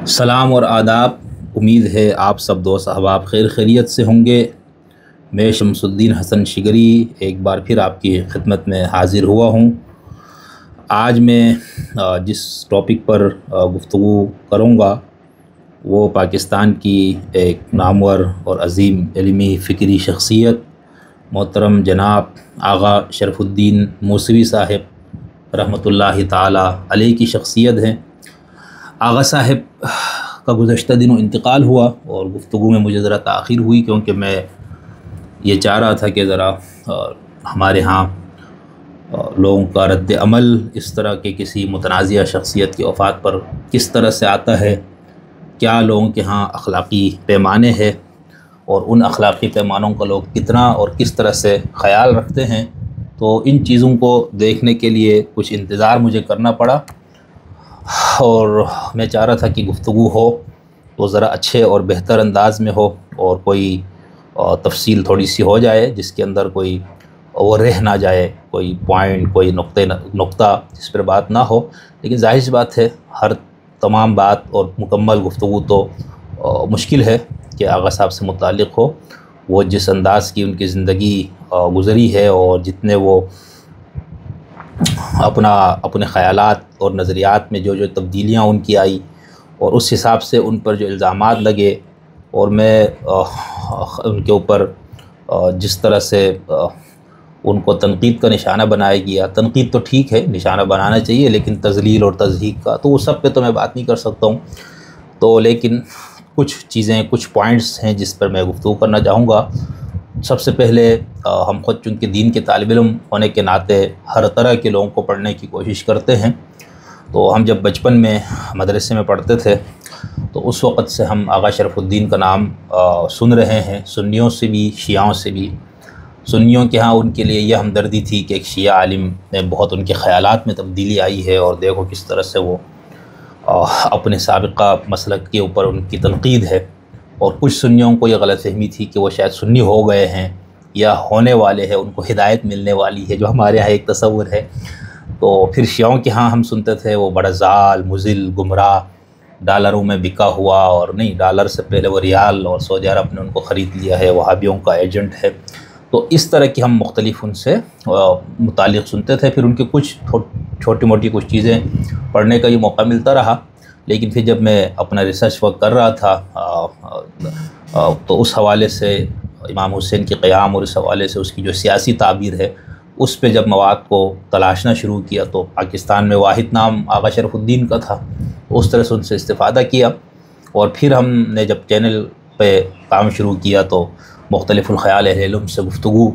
سلام اور آداب۔ امید ہے آپ سب دوست احباب خیر خیریت سے ہوں گے۔ میں شمس الدین حسن شگری ایک بار پھر آپ کی خدمت میں حاضر ہوا ہوں۔ آج میں جس ٹاپک پر گفتگو کروں گا وہ پاکستان کی ایک نامور اور عظیم علمی فکری شخصیت محترم جناب آغا شرف الدین موسوی صاحب رحمۃ اللہ تعالی علیہ کی شخصیت ہے۔ آغا صاحب کا گزشتہ دنوں انتقال ہوا اور گفتگو میں مجھے ذرا تاخیر ہوئی، کیونکہ میں یہ چاہ رہا تھا کہ ذرا ہمارے ہاں لوگوں کا رد عمل اس طرح کے کسی متنازعہ شخصیت کی وفات پر کس طرح سے آتا ہے، کیا لوگوں کے ہاں اخلاقی پیمانے ہیں اور ان اخلاقی پیمانوں کا لوگ کتنا اور کس طرح سے خیال رکھتے ہیں۔ تو ان چیزوں کو دیکھنے کے لیے کچھ انتظار مجھے کرنا پڑا، اور میں چاہ رہا تھا کہ گفتگو ہو تو ذرا اچھے اور بہتر انداز میں ہو اور کوئی تفصیل تھوڑی سی ہو جائے جس کے اندر کوئی وہ رہ نہ جائے، کوئی پوائنٹ، کوئی نقطہ جس پر بات نہ ہو۔ لیکن ظاہر سی بات ہے ہر تمام بات اور مکمل گفتگو تو مشکل ہے کہ آغا صاحب سے متعلق ہو۔ وہ جس انداز کی ان کی زندگی گزری ہے اور جتنے وہ اپنے خیالات اور نظریات میں جو تبدیلیاں ان کی آئی اور اس حساب سے ان پر جو الزامات لگے، اور میں ان کے اوپر جس طرح سے ان کو تنقید کا نشانہ بنایا گیا، تنقید تو ٹھیک ہے، نشانہ بنانا چاہیے، لیکن تذلیل اور تضحیک کا تو وہ سب پہ تو میں بات نہیں کر سکتا ہوں۔ تو لیکن کچھ چیزیں، کچھ پوائنٹس ہیں جس پر میں گفتگو کرنا چاہوں گا۔ سب سے پہلے ہم خود چونکہ دین کے طالب علم ہونے کے ناطے ہر طرح کے لوگوں کو پڑھنے کی کوشش کرتے ہیں، تو ہم جب بچپن میں مدرسے میں پڑھتے تھے تو اس وقت سے ہم آغا شرف الدین کا نام سن رہے ہیں، سنیوں سے بھی شیعوں سے بھی۔ سنیوں کے ہاں ان کے لیے یہ ہمدردی تھی کہ ایک شیعہ عالم نے بہت ان کے خیالات میں تبدیلی آئی ہے، اور دیکھو کس طرح سے وہ اپنے سابقہ مسلک کے اوپر ان کی تنقید ہے۔ اور کچھ سنیوں کو یہ غلط فہمی تھی کہ وہ شاید سنی ہو گئے ہیں یا ہونے والے ہیں، ان کو ہدایت ملنے والی ہے، جو ہمارے ہاں ایک تصور ہے۔ تو پھر شیعوں کے ہاں ہم سنتے تھے وہ بڑا ضال، مضل، گمراہ، ڈالروں میں بکا ہوا، اور نہیں، ڈالر سے پہلے وہ ریال اور سعودی عرب نے ان کو خرید لیا ہے، وہابیوں کا ایجنٹ ہے۔ تو اس طرح کی ہم مختلف ان سے متعلق سنتے تھے۔ پھر ان کے کچھ چھوٹی موٹی کچھ چیزیں پڑھنے کا یہ موقع ملتا رہا، لیکن پھر جب میں اپنا ریسرچ ورک کر رہا تھا تو اس حوالے سے امام حسین کے قیام اور اس حوالے سے اس کی جو سیاسی تعبیر ہے اس پہ جب مواد کو تلاشنا شروع کیا تو پاکستان میں واحد نام آغا شرف الدین کا تھا۔ اس طرح سے ان سے استفادہ کیا، اور پھر ہم نے جب چینل پہ کام شروع کیا تو مختلف الخیال اہل علم سے گفتگو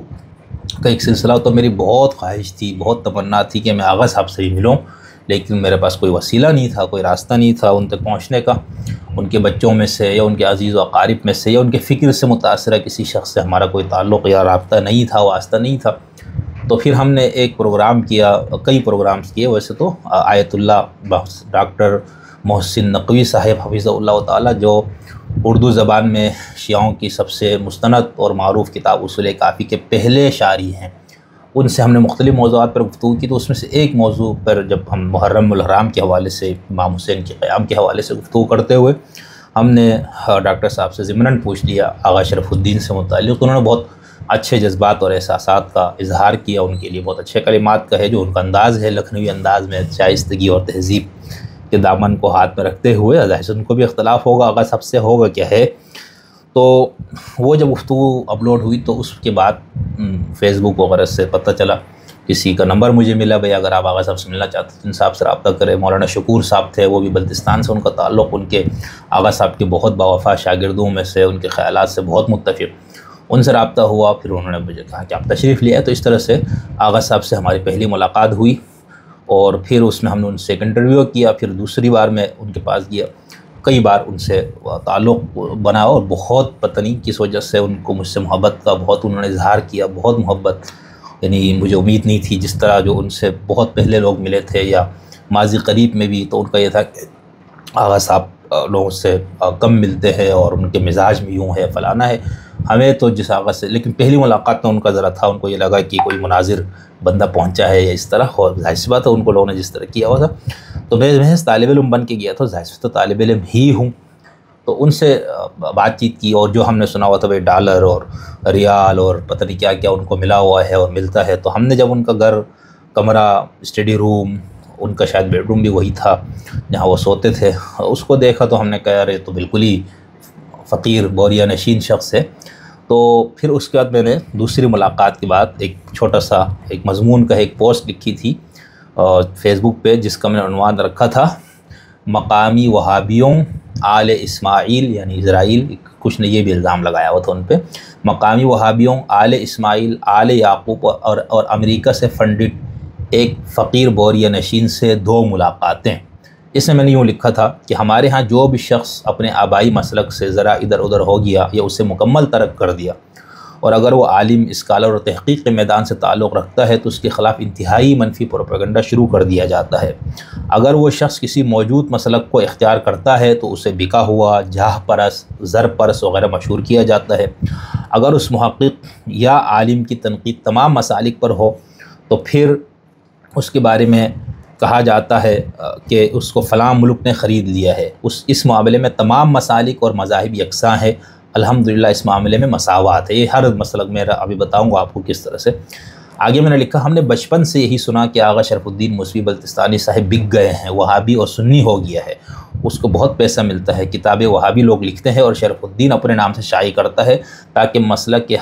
کا ایک سلسلہ، تو میری بہت خواہش تھی، بہت تمنا تھی کہ میں آغا صاحب سے ہی ملوں، لیکن میرے پاس کوئی وسیلہ نہیں تھا، کوئی راستہ نہیں تھا ان تک پہنچنے کا۔ ان کے بچوں میں سے یا ان کے عزیز و اقارب میں سے یا ان کے فکر سے متاثرہ کسی شخص سے ہمارا کوئی تعلق یا رابطہ نہیں تھا، واسطہ نہیں تھا۔ تو پھر ہم نے ایک پروگرام کیا، کئی پروگرامز کیے ویسے تو، آیت اللہ ڈاکٹر محسن نقوی صاحب حفظہ اللہ تعالی، جو اردو زبان میں شیعوں کی سب سے مستند اور معروف کتاب اصول کافی کے پہلے شارح ہیں، ان سے ہم نے مختلف موضوعات پر گفتگو کی۔ تو اس میں سے ایک موضوع پر جب ہم محرم الحرام کے حوالے سے، امام حسین کے قیام کے حوالے سے گفتگو کرتے ہوئے ہم نے ڈاکٹر صاحب سے ضمناً پوچھ لیا آغا شرف الدین سے متعلق۔ انہوں نے بہت اچھے جذبات اور احساسات کا اظہار کیا، ان کے لیے بہت اچھے کلمات کا ہے، جو ان کا انداز ہے لکھنوی انداز میں، شائستگی اور تہذیب کے دامن کو ہاتھ میں رکھتے ہوئے۔ ظاہر سے ان کو بھی اختلاف ہوگا آغا صاحب سے، ہوگا کیا ہے۔ تو وہ جب گفتگو اپلوڈ ہوئی تو اس کے بعد فیس بک وغیرہ سے پتہ چلا، کسی کا نمبر مجھے ملا، بھئی اگر آپ آغا صاحب سے ملنا چاہتے ہیں ان صاحب سے رابطہ کریں۔ مولانا شکور صاحب تھے، وہ بھی بلتستان سے ان کا تعلق، ان کے آغا صاحب کے بہت باوفا شاگردوں میں سے، ان کے خیالات سے بہت متفق، ان سے رابطہ ہوا۔ پھر انہوں نے مجھے کہا کہ آپ تشریف لے آئے، تو اس طرح سے آغا صاحب سے ہماری پہلی ملاقات ہوئی، اور پھر اس میں ہم نے ان سے ایک انٹرویو کیا۔ پھر دوسری بار میں ان کے پاس گیا، کئی بار ان سے تعلق بنا، اور بہت پتہ نہیں کس وجہ سے ان کو مجھ سے محبت کا بہت انہوں نے اظہار کیا، بہت محبت، یعنی مجھے امید نہیں تھی، جس طرح جو ان سے بہت پہلے لوگ ملے تھے یا ماضی قریب میں بھی، تو ان کا یہ تھا کہ آغا صاحب لوگوں سے کم ملتے ہیں اور ان کے مزاج میں یوں ہے، فلانا ہے۔ ہمیں تو جس آغا سے، لیکن پہلی ملاقات میں ان کا ذرا تھا، ان کو یہ لگا کہ کوئی مناظر بندہ پہنچا ہے یا اس طرح، اور ظاہر سی بات ہے ان کو لوگوں نے جس طرح کیا ہوا تھا۔ تو میں محض طالب علم بن کے گیا تھا، ظاہر سے تو طالب علم ہی ہوں، تو ان سے بات چیت کی، اور جو ہم نے سنا ہوا تھا بھائی ڈالر اور ریال اور پتہ نہیں کیا کیا ان کو ملا ہوا ہے اور ملتا ہے، تو ہم نے جب ان کا گھر، کمرہ، اسٹڈی روم، ان کا شاید بیڈ روم بھی وہی تھا جہاں وہ سوتے تھے، اس کو دیکھا تو ہم نے کہا ارے تو بالکل ہی فقیر بوریا نشین شخص ہے۔ تو پھر اس کے بعد میں نے دوسری ملاقات کے بعد ایک چھوٹا سا ایک مضمون کا ایک پوسٹ لکھی تھی فیس بک پہ، جس کا میں نے عنوان رکھا تھا مقامی وہابیوں آل اسماعیل، یعنی اسرائیل، کچھ نے یہ بھی الزام لگایا ہوا تھا ان پہ، مقامی وہابیوں آل اسماعیل آل یعقوب اور امریکہ سے فنڈڈ ایک فقیر بوریا نشین سے 2 ملاقاتیں۔ اس میں نے یوں لکھا تھا کہ ہمارے ہاں جو بھی شخص اپنے آبائی مسلک سے ذرا ادھر ادھر ہو گیا یا اسے مکمل ترک کر دیا، اور اگر وہ عالم، اسکالر اور تحقیق کے میدان سے تعلق رکھتا ہے تو اس کے خلاف انتہائی منفی پروپیگنڈا شروع کر دیا جاتا ہے۔ اگر وہ شخص کسی موجود مسلک کو اختیار کرتا ہے تو اسے بکا ہوا، جاہ پرست، زر پرست وغیرہ مشہور کیا جاتا ہے۔ اگر اس محقق یا عالم کی تنقید تمام مسالک پر ہو تو پھر اس کے بارے میں کہا جاتا ہے کہ اس کو فلاں ملک نے خرید لیا ہے۔ اس معاملے میں تمام مسالک اور مذاہب یکساں ہے، الحمدللہ اس معاملے میں مساوات ہے۔ یہ ہر مسلک میں ابھی بتاؤں گا آپ کو کس طرح سے۔ آگے میں نے لکھا، ہم نے بچپن سے یہی سنا کہ آغا شرف الدین موسوی بلتستانی صاحب بک گئے ہیں، وہابی اور سنی ہو گیا ہے، اس کو بہت پیسہ ملتا ہے، کتابیں وہابی لوگ لکھتے ہیں اور شرف الدین اپنے نام سے شائع کرتا ہے تاکہ مسلک کے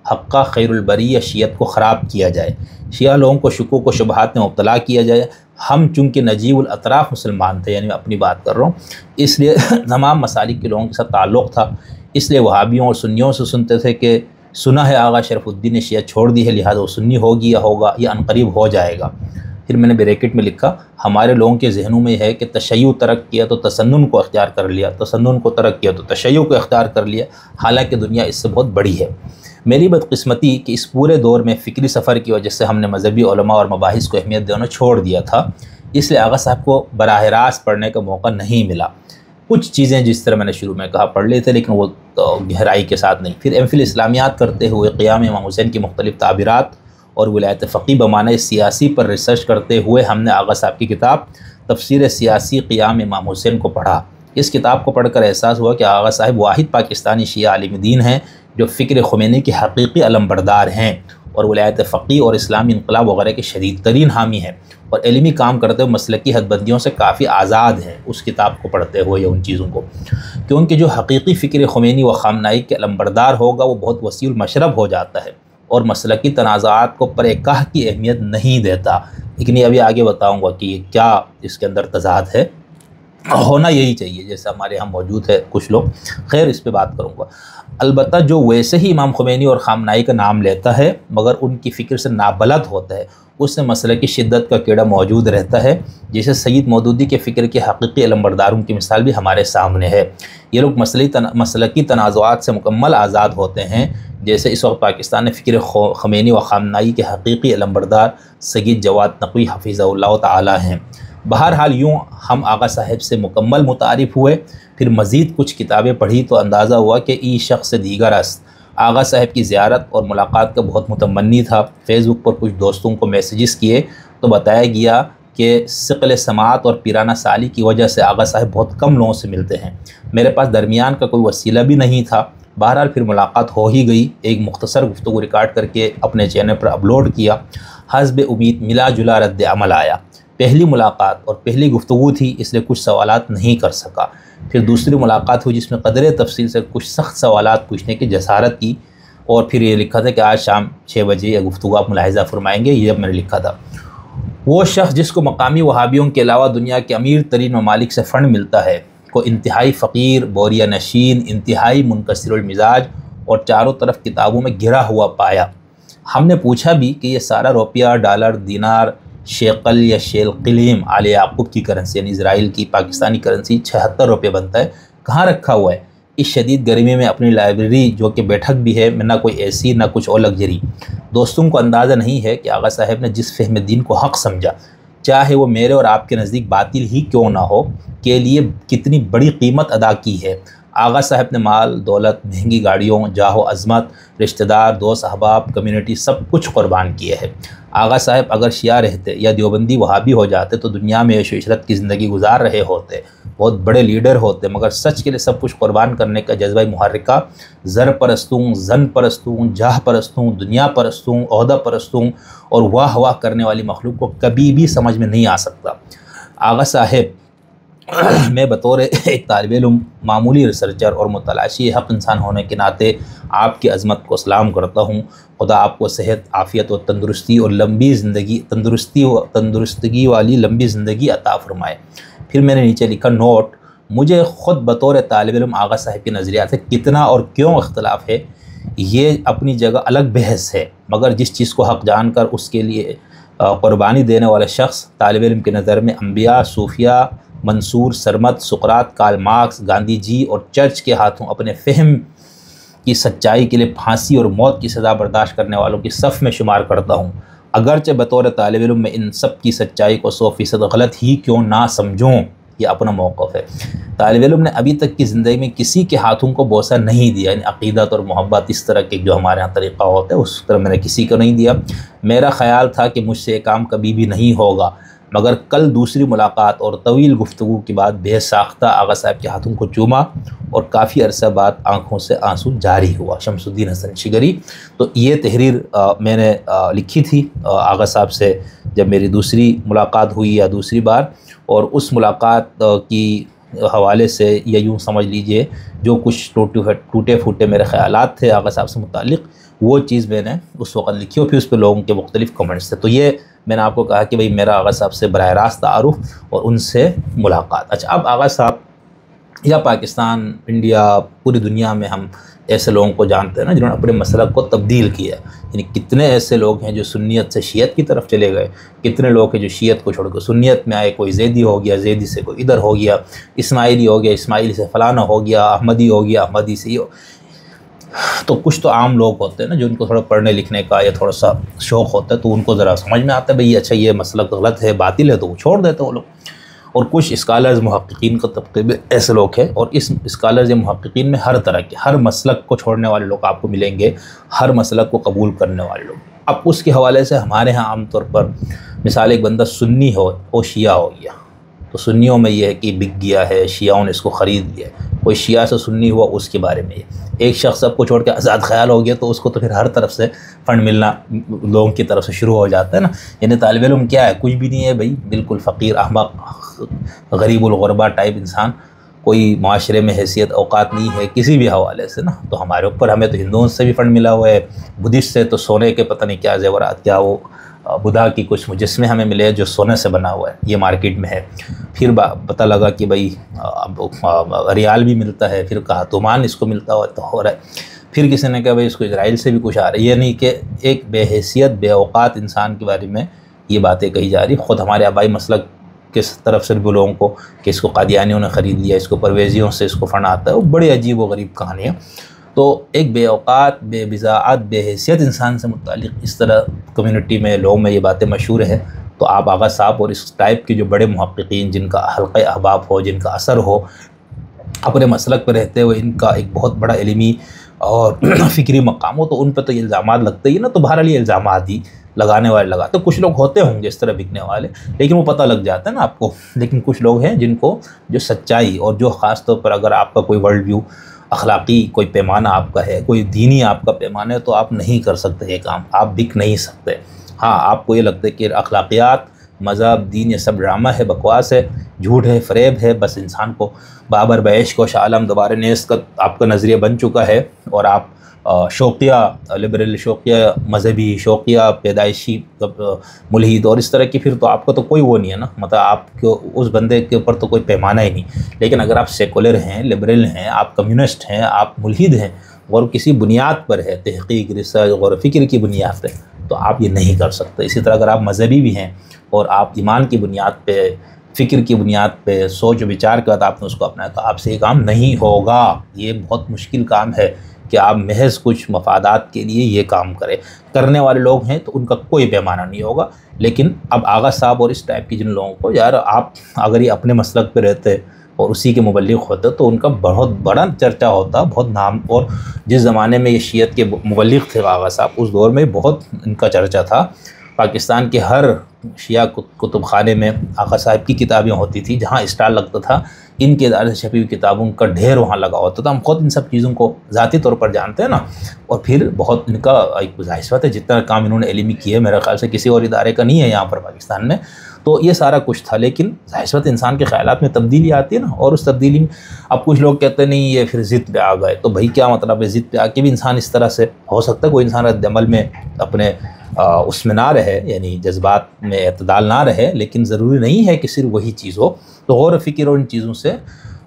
حقہ خیر البریہ شیعت کو خراب کیا جائے، شیعہ لوگوں کو شکوک و شبہات میں مبتلا کیا جائے۔ ہم چونکہ نجیب الاطراف مسلمان تھے، یعنی میں اپنی بات کر رہا ہوں، اس لیے تمام مسالک کے لوگوں کے ساتھ تعلق تھا، اس لیے وہابیوں اور سنیوں سے سنتے تھے کہ سنا ہے آغا شرف الدین نے شیعہ چھوڑ دی ہے، لہٰذا وہ سنی ہوگی یا ہوگا یا عنقریب ہو جائے گا۔ پھر میں نے بریکٹ میں لکھا، ہمارے لوگوں کے ذہنوں میں ہے کہ تشیع ترک کیا تو تسنن کو اختیار کر لیا، تسنن کو ترک کیا تو تشیع کو اختیار کر لیا، حالانکہ دنیا اس سے بہت بڑی ہے۔ میری بدقسمتی کہ اس پورے دور میں فکری سفر کی وجہ سے ہم نے مذہبی علماء اور مباحث کو اہمیت دینا چھوڑ دیا تھا، اس لیے آغا صاحب کو براہ راست پڑھنے کا موقع نہیں ملا۔ کچھ چیزیں جس طرح میں نے شروع میں کہا پڑھ لیتے، لیکن وہ گہرائی کے ساتھ نہیں۔ پھر ایم فل اسلامیات کرتے ہوئے قیام امام حسین کی مختلف تعبیرات اور ولایت فقی بمعنی سیاسی پر ریسرچ کرتے ہوئے ہم نے آغا صاحب کی کتاب تفسیر سیاسی قیام امام حسین کو پڑھا۔ اس کتاب کو پڑھ کر احساس ہوا کہ آغا صاحب واحد پاکستانی شیعہ عالم دین ہیں جو فکر خمینی کے حقیقی علمبردار ہیں اور ولایت فقی اور اسلامی انقلاب وغیرہ کے شدید ترین حامی ہیں، اور علمی کام کرتے ہوئے مسلکی حد بندیوں سے کافی آزاد ہیں اس کتاب کو پڑھتے ہوئے یا ان چیزوں کو، کیونکہ جو حقیقی فکر خمینی و خامنائی کے علمبردار ہوگا وہ بہت وسیع المشرب ہو جاتا ہے اور مسلکی تنازعات کو پرکاہ کی اہمیت نہیں دیتا۔ لیکن یہ ابھی آگے بتاؤں گا کہ یہ کیا اس کے اندر تضاد ہے، ہونا یہی چاہیے جیسے ہمارے ہم موجود ہے کچھ لوگ، خیر اس پہ بات کروں گا۔ البتہ جو ویسے ہی امام خمینی اور خامنائی کا نام لیتا ہے مگر ان کی فکر سے نابلد ہوتا ہے، اس سے مسئلے کی شدت کا کیڑا موجود رہتا ہے، جیسے سید مودودی کے فکر کے حقیقی علمبرداروں کی مثال بھی ہمارے سامنے ہے۔ یہ لوگ مسلکی تنازعات سے مکمل آزاد ہوتے ہیں، جیسے اس وقت پاکستان میں فکر خمینی و خامنائی کے حقیقی علمبردار سید جواد نقوی حفظہ اللہ تعالی ہیں۔ بہرحال یوں ہم آغا صاحب سے مکمل متعارف ہوئے، پھر مزید کچھ کتابیں پڑھی تو اندازہ ہوا کہ ای شخص دیگر است۔ آغا صاحب کی زیارت اور ملاقات کا بہت متمنی تھا۔ فیس بک پر کچھ دوستوں کو میسیجز کیے تو بتایا گیا کہ ثقل سماعت اور پیرانہ سالی کی وجہ سے آغا صاحب بہت کم لوگوں سے ملتے ہیں، میرے پاس درمیان کا کوئی وسیلہ بھی نہیں تھا۔ بہرحال پھر ملاقات ہو ہی گئی، ایک مختصر گفتگو ریکارڈ کر کے اپنے چینل پر اپلوڈ کیا، حسب امید ملا جلا رد عمل آیا۔ پہلی ملاقات اور پہلی گفتگو تھی اس لیے کچھ سوالات نہیں کر سکا۔ پھر دوسری ملاقات ہوئی جس میں قدرے تفصیل سے کچھ سخت سوالات پوچھنے کی جسارت کی، اور پھر یہ لکھا تھا کہ آج شام 6 بجے یہ گفتگو آپ ملاحظہ فرمائیں گے، یہ میں نے لکھا تھا۔ وہ شخص جس کو مقامی وہابیوں کے علاوہ دنیا کے امیر ترین ممالک سے فنڈ ملتا ہے کو انتہائی فقیر، بوریا نشین، انتہائی منکسر المزاج اور چاروں طرف کتابوں میں گھرا ہوا پایا۔ ہم نے پوچھا بھی کہ یہ سارا روپیہ، ڈالر، دینار، شیقل یا شیلقلیم آل یعقوب کی کرنسی یعنی اسرائیل کی پاکستانی کرنسی 76 روپے بنتا ہے، کہاں رکھا ہوا ہے؟ اس شدید گرمی میں اپنی لائبریری جو کہ بیٹھک بھی ہے میں، نہ کوئی اے سی نہ کچھ اور لگژری۔ دوستوں کو اندازہ نہیں ہے کہ آغا صاحب نے جس فہم دین کو حق سمجھا، چاہے وہ میرے اور آپ کے نزدیک باطل ہی کیوں نہ ہو، کے لیے کتنی بڑی قیمت ادا کی ہے۔ آغا صاحب نے مال دولت، مہنگی گاڑیوں، جاہ و عظمت، رشتہ دار، دوست احباب، کمیونٹی سب کچھ قربان کیے ہیں۔ آغا صاحب اگر شیعہ رہتے یا دیوبندی وہابی ہو جاتے تو دنیا میں عیش و عشرت کی زندگی گزار رہے ہوتے، بہت بڑے لیڈر ہوتے، مگر سچ کے لیے سب کچھ قربان کرنے کا جذبہ محرکہ زر پرستوں، زن پرستوں، جاہ پرستوں، دنیا پرستوں، عہدہ پرستوں اور واہ واہ کرنے والی مخلوق کو کبھی بھی سمجھ میں نہیں آ سکتا۔ آغا صاحب میں بطور ایک طالب علم، معمولی ریسرچر اور متلاشی حق انسان ہونے کے ناطے آپ کی عظمت کو سلام کرتا ہوں۔ خدا آپ کو صحت، عافیت و تندرستی اور لمبی زندگی، تندرستگی والی لمبی زندگی عطا فرمائے۔ پھر میں نے نیچے لکھا نوٹ، مجھے خود بطور طالب علم آغا صاحب کے نظریات سے کتنا اور کیوں اختلاف ہے یہ اپنی جگہ الگ بحث ہے، مگر جس چیز کو حق جان کر اس کے لیے قربانی دینے والا شخص طالب علم کے نظر میں انبیاء، صوفیاء، منصور، سرمت، سقراط، کارل مارکس، گاندھی جی اور چرچ کے ہاتھوں اپنے فہم کی سچائی کے لیے پھانسی اور موت کی سزا برداشت کرنے والوں کی صف میں شمار کرتا ہوں، اگرچہ بطور طالب علم میں ان سب کی سچائی کو 100% غلط ہی کیوں نہ سمجھوں، یہ اپنا موقف ہے۔ طالب علم نے ابھی تک کی زندگی میں کسی کے ہاتھوں کو بوسہ نہیں دیا، یعنی عقیدت اور محبت اس طرح کے جو ہمارے ہاں طریقہ ہوتا ہے اس طرح میں نے کسی کو نہیں دیا۔ میرا خیال تھا کہ مجھ سے یہ کام کبھی بھی نہیں ہوگا، مگر کل دوسری ملاقات اور طویل گفتگو کے بعد بے ساختہ آغا صاحب کے ہاتھوں کو چوما اور کافی عرصہ بعد آنکھوں سے آنسو جاری ہوا۔ شمس الدین حسن شگری۔ تو یہ تحریر میں نے لکھی تھی آغا صاحب سے جب میری دوسری ملاقات ہوئی یا دوسری بار، اور اس ملاقات کی حوالے سے یا یوں سمجھ لیجئے جو کچھ ٹوٹے پھوٹے میرے خیالات تھے آغا صاحب سے متعلق، وہ چیز میں نے اس وقت لکھی اور پھر اس پہ لوگوں کے مختلف کمنٹس تھے۔ تو یہ میں نے آپ کو کہا کہ بھئی میرا آغا صاحب سے براہ راست تعارف اور ان سے ملاقات۔ اچھا، اب آغا صاحب یا پاکستان، انڈیا، پوری دنیا میں ہم ایسے لوگوں کو جانتے ہیں نا جنہوں نے اپنے مسلک کو تبدیل کیا، یعنی کتنے ایسے لوگ ہیں جو سنیت سے شیعت کی طرف چلے گئے، کتنے لوگ ہیں جو شیعت کو چھوڑ کر سنیت میں آئے، کوئی زیدی ہو گیا، زیدی سے کوئی ادھر ہو گیا، اسماعیلی ہو گیا، اسماعیلی سے فلانا ہو گیا، احمدی ہو گیا، احمدی سے تو کچھ تو عام لوگ ہوتے ہیں نا جو ان کو تھوڑا پڑھنے لکھنے کا یا تھوڑا سا شوق ہوتا ہے تو ان کو ذرا سمجھ میں آتا ہے بھئی اچھا یہ مسلک غلط ہے، باطل ہے، تو وہ چھوڑ دیتے ہیں وہ لوگ۔ اور کچھ اسکالرز، محققین کا طبقے میں ایسے لوگ ہیں، اور اس اسکالرز یا محققین میں ہر طرح کے، ہر مسلک کو چھوڑنے والے لوگ آپ کو ملیں گے، ہر مسلک کو قبول کرنے والے لوگ۔ اب اس کے حوالے سے ہمارے ہاں عام طور پر مثال ایک بندہ سنی ہو وہ شیعہ ہو گیا تو سنیوں میں یہ ہے کہ بک گیا ہے، شیعوں نے اس کو خرید لیا، کوئی شیعہ سے سنی ہوا اس کے بارے میں یہ ایک شخص سب کو چھوڑ کے آزاد خیال ہو گیا تو اس کو تو پھر ہر طرف سے فنڈ ملنا لوگوں کی طرف سے شروع ہو جاتا ہے نا۔ یعنی طالب علم کیا ہے؟ کچھ بھی نہیں ہے بھائی، بالکل فقیر، احمق، غریب الغربا ٹائپ انسان، کوئی معاشرے میں حیثیت اوقات نہیں ہے کسی بھی حوالے سے نا۔ تو ہمارے اوپر ہمیں تو ہندوؤں سے بھی فنڈ ملا ہوا ہے، بدھسٹ سے تو سونے کے پتہ نہیں کیا زیورات، کیا وہ بدھا کی کچھ مجسمے ہمیں ملے ہیں جو سونے سے بنا ہوا ہے، یہ مارکیٹ میں ہے۔ پھر پتہ لگا کہ بھائی ریال بھی ملتا ہے، پھر کہا تومان اس کو ملتا ہوا تو ہو رہا ہے۔ پھر کسی نے کہا بھائی اس کو اسرائیل سے بھی کچھ آ رہا ہے۔ یہ نہیں کہ ایک بے حیثیت، بے اوقات انسان کے بارے میں یہ باتیں کہی جا رہی۔ خود ہمارے آبائی مسلک کس طرف سے بھی لوگوں کو کہ اس کو قادیانیوں نے خرید لیا، اس کو پرویزیوں سے اس کو فنڈ آتا ہے، وہ بڑی عجیب و غریب کہانی ہے۔ تو ایک بے اوقات، بے بضاعت، بے حیثیت انسان سے متعلق اس طرح کمیونٹی میں لوگوں میں یہ باتیں مشہور ہیں۔ تو آپ آغا صاحب اور اس ٹائپ کے جو بڑے محققین جن کا حلقہ احباب ہو، جن کا اثر ہو، اپنے مسلک پہ رہتے ہوئے ان کا ایک بہت بڑا علمی اور فکری مقام ہو، تو ان پہ تو یہ الزامات لگتے ہی نا۔ تو بہرحال یہ الزامات ہی لگانے والے لگاتے، کچھ لوگ ہوتے ہوں گے اس طرح بکنے والے، لیکن وہ پتہ لگ جاتا ہے نا آپ کو۔ لیکن کچھ لوگ ہیں جن کو جو سچائی اور جو خاص طور پر اگر آپ کا کوئی ورلڈ ویو، اخلاقی کوئی پیمانہ آپ کا ہے، کوئی دینی آپ کا پیمانہ ہے، تو آپ نہیں کر سکتے یہ کام، آپ بک نہیں سکتے۔ ہاں آپ کو یہ لگتا ہے کہ اخلاقیات، مذہب، دین یہ سب ڈرامہ ہے، بکواس ہے، جھوٹ ہے، فریب ہے، بس انسان کو بابر بعشق و شاہ عالم دوبارہ نیست کا آپ کا نظریہ بن چکا ہے، اور آپ شوقیہ لبرل، شوقیہ مذہبی، شوقیہ پیدائشی ملحد اور اس طرح کی، پھر تو آپ کا تو کوئی وہ نہیں ہے نا، مطلب آپ کو اس بندے کے اوپر تو کوئی پیمانہ ہی نہیں۔ لیکن اگر آپ سیکولر ہیں، لبرل ہیں، آپ کمیونسٹ ہیں، آپ ملحد ہیں اور کسی بنیاد پر ہے، تحقیق، ریسرچ، غور و فکر کی بنیاد پہ، تو آپ یہ نہیں کر سکتے۔ اسی طرح اگر آپ مذہبی بھی ہیں اور آپ ایمان کی بنیاد پہ، فکر کی بنیاد پہ، سوچ و وچار کے بعد آپ نے اس کو اپنایا، تو آپ سے یہ کام نہیں ہوگا۔ یہ بہت مشکل کام ہے کہ آپ محض کچھ مفادات کے لیے یہ کام کریں۔ کرنے والے لوگ ہیں تو ان کا کوئی پیمانہ نہیں ہوگا۔ لیکن اب آغا صاحب اور اس ٹائپ کی جن لوگوں کو، یار آپ اگر یہ اپنے مسلک پہ رہتے اور اسی کے مبلغ ہوتے تو ان کا بہت بڑا چرچا ہوتا، بہت نام، اور جس زمانے میں یہ شیعت کے مبلغ تھے آغا صاحب، اس دور میں بہت ان کا چرچا تھا۔ پاکستان کے ہر شیعہ کتب خانے میں آقا صاحب کی کتابیں ہوتی تھی، جہاں اسٹال لگتا تھا ان کے ادارے سے چھپی ہوئی کتابوں کا ڈھیر وہاں لگا ہوتا تھا۔ ہم خود ان سب چیزوں کو ذاتی طور پر جانتے ہیں نا، اور پھر بہت ان کا ایک ظاہر سی بات ہے جتنا کام انہوں نے علمی کیا ہے میرے خیال سے کسی اور ادارے کا نہیں ہے یہاں پر پاکستان میں، تو یہ سارا کچھ تھا۔ لیکن ظاہر سی بات ہے انسان کے خیالات میں تبدیلی آتی ہے نا، اور اس تبدیلی میں اب کچھ لوگ کہتے نہیں یہ پھر ضد پہ آ گئے، تو بھائی کیا مطلب ہے؟ ضد پہ آ کے بھی انسان اس طرح سے ہو سکتا ہے، کوئی انسان رد عمل میں اپنے اس میں نہ رہے، یعنی جذبات میں اعتدال نہ رہے، لیکن ضروری نہیں ہے کہ صرف وہی چیز ہو، تو غور و فکر ہو ان چیزوں سے۔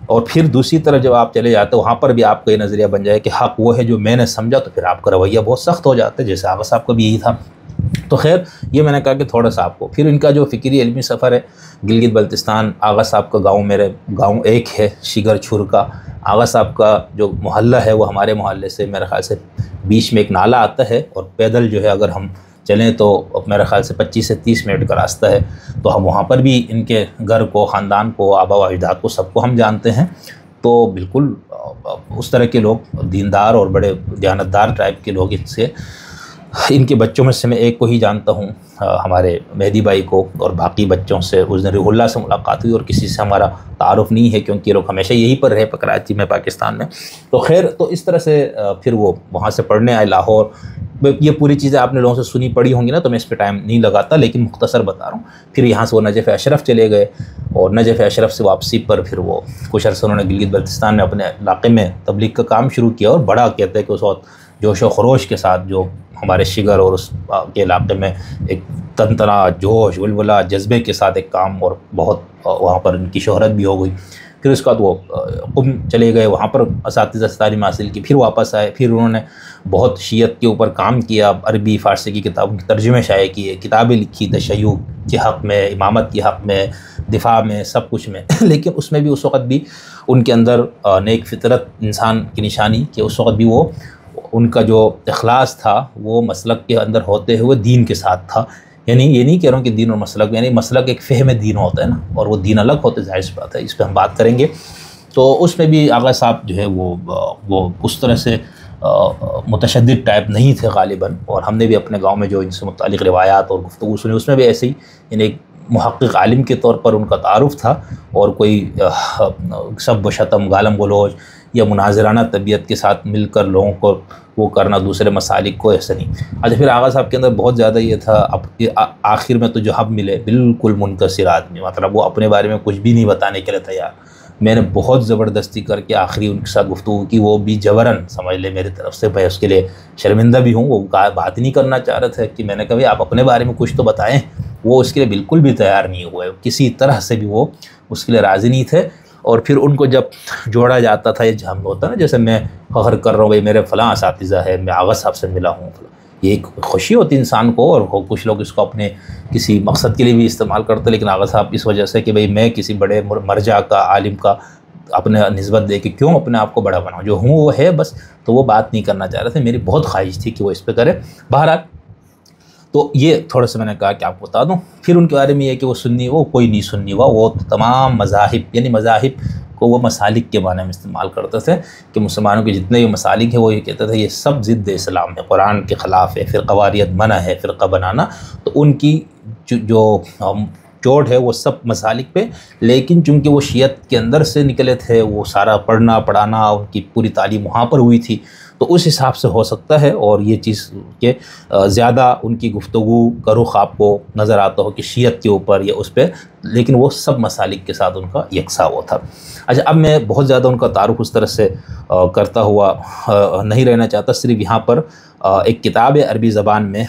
اور پھر دوسری طرف جب آپ چلے جاتے وہاں پر بھی آپ کا یہ نظریہ بن جائے کہ حق وہ ہے جو میں نے سمجھا، تو پھر آپ کا رویہ بہت سخت ہو جاتا ہے، جیسے آغا صاحب کا بھی یہی تھا۔ تو خیر یہ میں نے کہا کہ تھوڑا سا آپ کو پھر ان کا جو فکری علمی سفر ہے، گلگت بلتستان، آغا صاحب کا گاؤں، میرے گاؤں ایک ہے شگر چھر کا، آغا صاحب کا جو محلہ ہے وہ ہمارے محلے سے میرے خیال سے بیچ میں ایک نالہ آتا ہے، اور پیدل جو ہے اگر ہم چلیں تو میرے خیال سے 25 سے 30 منٹ کا راستہ ہے، تو ہم وہاں پر بھی ان کے گھر کو، خاندان کو، آبا و اجداد کو، سب کو ہم جانتے ہیں۔ تو بالکل اس طرح کے لوگ، دیندار اور بڑے دیانتدار ٹائپ کے لوگ، ان کے بچوں میں سے میں ایک کو ہی جانتا ہوں، ہمارے مہدی بھائی کو، اور باقی بچوں سے اس دن روح اللہ سے ملاقات ہوئی، اور کسی سے ہمارا تعارف نہیں ہے کیونکہ یہ لوگ ہمیشہ یہیں پر رہے کراچی میں، پاکستان میں۔ تو خیر تو اس طرح سے پھر وہ وہاں سے پڑھنے آئے لاہور۔ یہ پوری چیزیں آپ نے لوگوں سے سنی پڑھی ہوں گی نا، تو میں اس پہ ٹائم نہیں لگاتا، لیکن مختصر بتا رہا ہوں۔ پھر یہاں سے وہ نجف اشرف چلے گئے، اور نجف اشرف سے واپسی پر پھر وہ کچھ عرصہ انہوں نے گلگت بلتستان میں اپنے علاقے میں تبلیغ کا کام شروع کیا، اور بڑا کہتے ہیں کہ اس وقت جوش و خروش کے ساتھ، جو ہمارے شگر اور اس کے علاقے میں ایک تنتنا، جوش، ولولہ، جذبے کے ساتھ ایک کام، اور بہت وہاں پر ان کی شہرت بھی ہو گئی۔ پھر اس کے بعد وہ قم چلے گئے، وہاں پر اساتذہ سے تعلیم حاصل کی، پھر واپس آئے، پھر انہوں نے بہت شیعت کے اوپر کام کیا، عربی فارسی کی کتابوں کے ترجمے شائع کیے، کتابیں لکھی تشیع کے حق میں، امامت کے حق میں، دفاع میں، سب کچھ میں۔ لیکن اس میں بھی اس وقت بھی ان کے اندر نیک فطرت انسان کی نشانی کہ اس وقت بھی وہ ان کا جو اخلاص تھا وہ مسلک کے اندر ہوتے ہوئے دین کے ساتھ تھا۔ یعنی یہ نہیں کہہ رہا ہوں کہ دین اور مسلک، یعنی مسلک ایک فہم دین ہوتا ہے نا، اور وہ دین الگ ہوتے، ظاہر سی بات ہے، اس پہ ہم بات کریں گے۔ تو اس میں بھی آغا صاحب جو ہے وہ اس طرح سے متشدد ٹائپ نہیں تھے غالباً، اور ہم نے بھی اپنے گاؤں میں جو ان سے متعلق روایات اور گفتگو سنی، اس میں بھی ایسے ہی، یعنی ایک محقق عالم کے طور پر ان کا تعارف تھا، اور کوئی سب و شتم، گالم گلوچ یا مناظرانہ طبیعت کے ساتھ مل کر لوگوں کو وہ کرنا، دوسرے مسالک کو، ایسا نہیں۔ اچھا پھر آغا صاحب کے اندر بہت زیادہ یہ تھا، اب آخر میں تو جو ہم ملے بالکل منکسر آدمی، مطلب وہ اپنے بارے میں کچھ بھی نہیں بتانے کے لیے تیار۔ میں نے بہت زبردستی کر کے آخری ان کے ساتھ گفتگو کی، وہ بھی جبراً سمجھ لے میری طرف سے، میں اس کے لیے شرمندہ بھی ہوں، وہ بات نہیں کرنا چاہ رہے تھے کہ میں نے کہا بھائی آپ اپنے بارے میں کچھ تو بتائیں، وہ اس کے لیے بالکل بھی تیار نہیں ہوئے، کسی طرح سے بھی وہ اس کے لیے راضی نہیں تھے۔ اور پھر ان کو جب جوڑا جاتا تھا، یہ جھم ہوتا نا، جیسے میں فخر کر رہا ہوں بھائی میرے فلاں اساتذہ ہے، میں آغا صاحب سے ملا ہوں، یہ ایک خوشی ہوتی انسان کو، اور کچھ لوگ اس کو اپنے کسی مقصد کے لیے بھی استعمال کرتے، لیکن آغا صاحب اس وجہ سے کہ بھئی میں کسی بڑے مرجع کا، عالم کا اپنے نسبت دے کے کیوں اپنے آپ کو بڑا بناؤں، جو ہوں وہ ہے بس، تو وہ بات نہیں کرنا چاہ رہے تھے، میری بہت خواہش تھی کہ وہ اس پہ کرے۔ بہرحال تو یہ تھوڑا سا میں نے کہا کہ آپ کو بتا دوں۔ پھر ان کے بارے میں یہ کہ وہ سنی، وہ کوئی نہیں سنی ہوا، وہ تمام مذاہب، یعنی مذاہب کو وہ مسالک کے معنی میں استعمال کرتے تھے کہ مسلمانوں کے جتنے بھی مسالک ہیں وہ یہ کہتے تھے یہ سب ضد اسلام ہے، قرآن کے خلاف ہے، فرقہ واریت منع ہے، فرقہ بنانا، تو ان کی جو چوٹ ہے وہ سب مسالک پہ، لیکن چونکہ وہ شیعت کے اندر سے نکلے تھے، وہ سارا پڑھنا پڑھانا، ان کی پوری تعلیم وہاں پر ہوئی تھی، تو اس حساب سے ہو سکتا ہے، اور یہ چیز کہ زیادہ ان کی گفتگو کا رخ آپ کو نظر آتا ہو کہ شیعت کے اوپر یا اس پہ، لیکن وہ سب مسالک کے ساتھ ان کا یکساں وہ تھا۔ اچھا اب میں بہت زیادہ ان کا تعارف اس طرح سے کرتا ہوا نہیں رہنا چاہتا، صرف یہاں پر ایک کتاب ہے عربی زبان میں،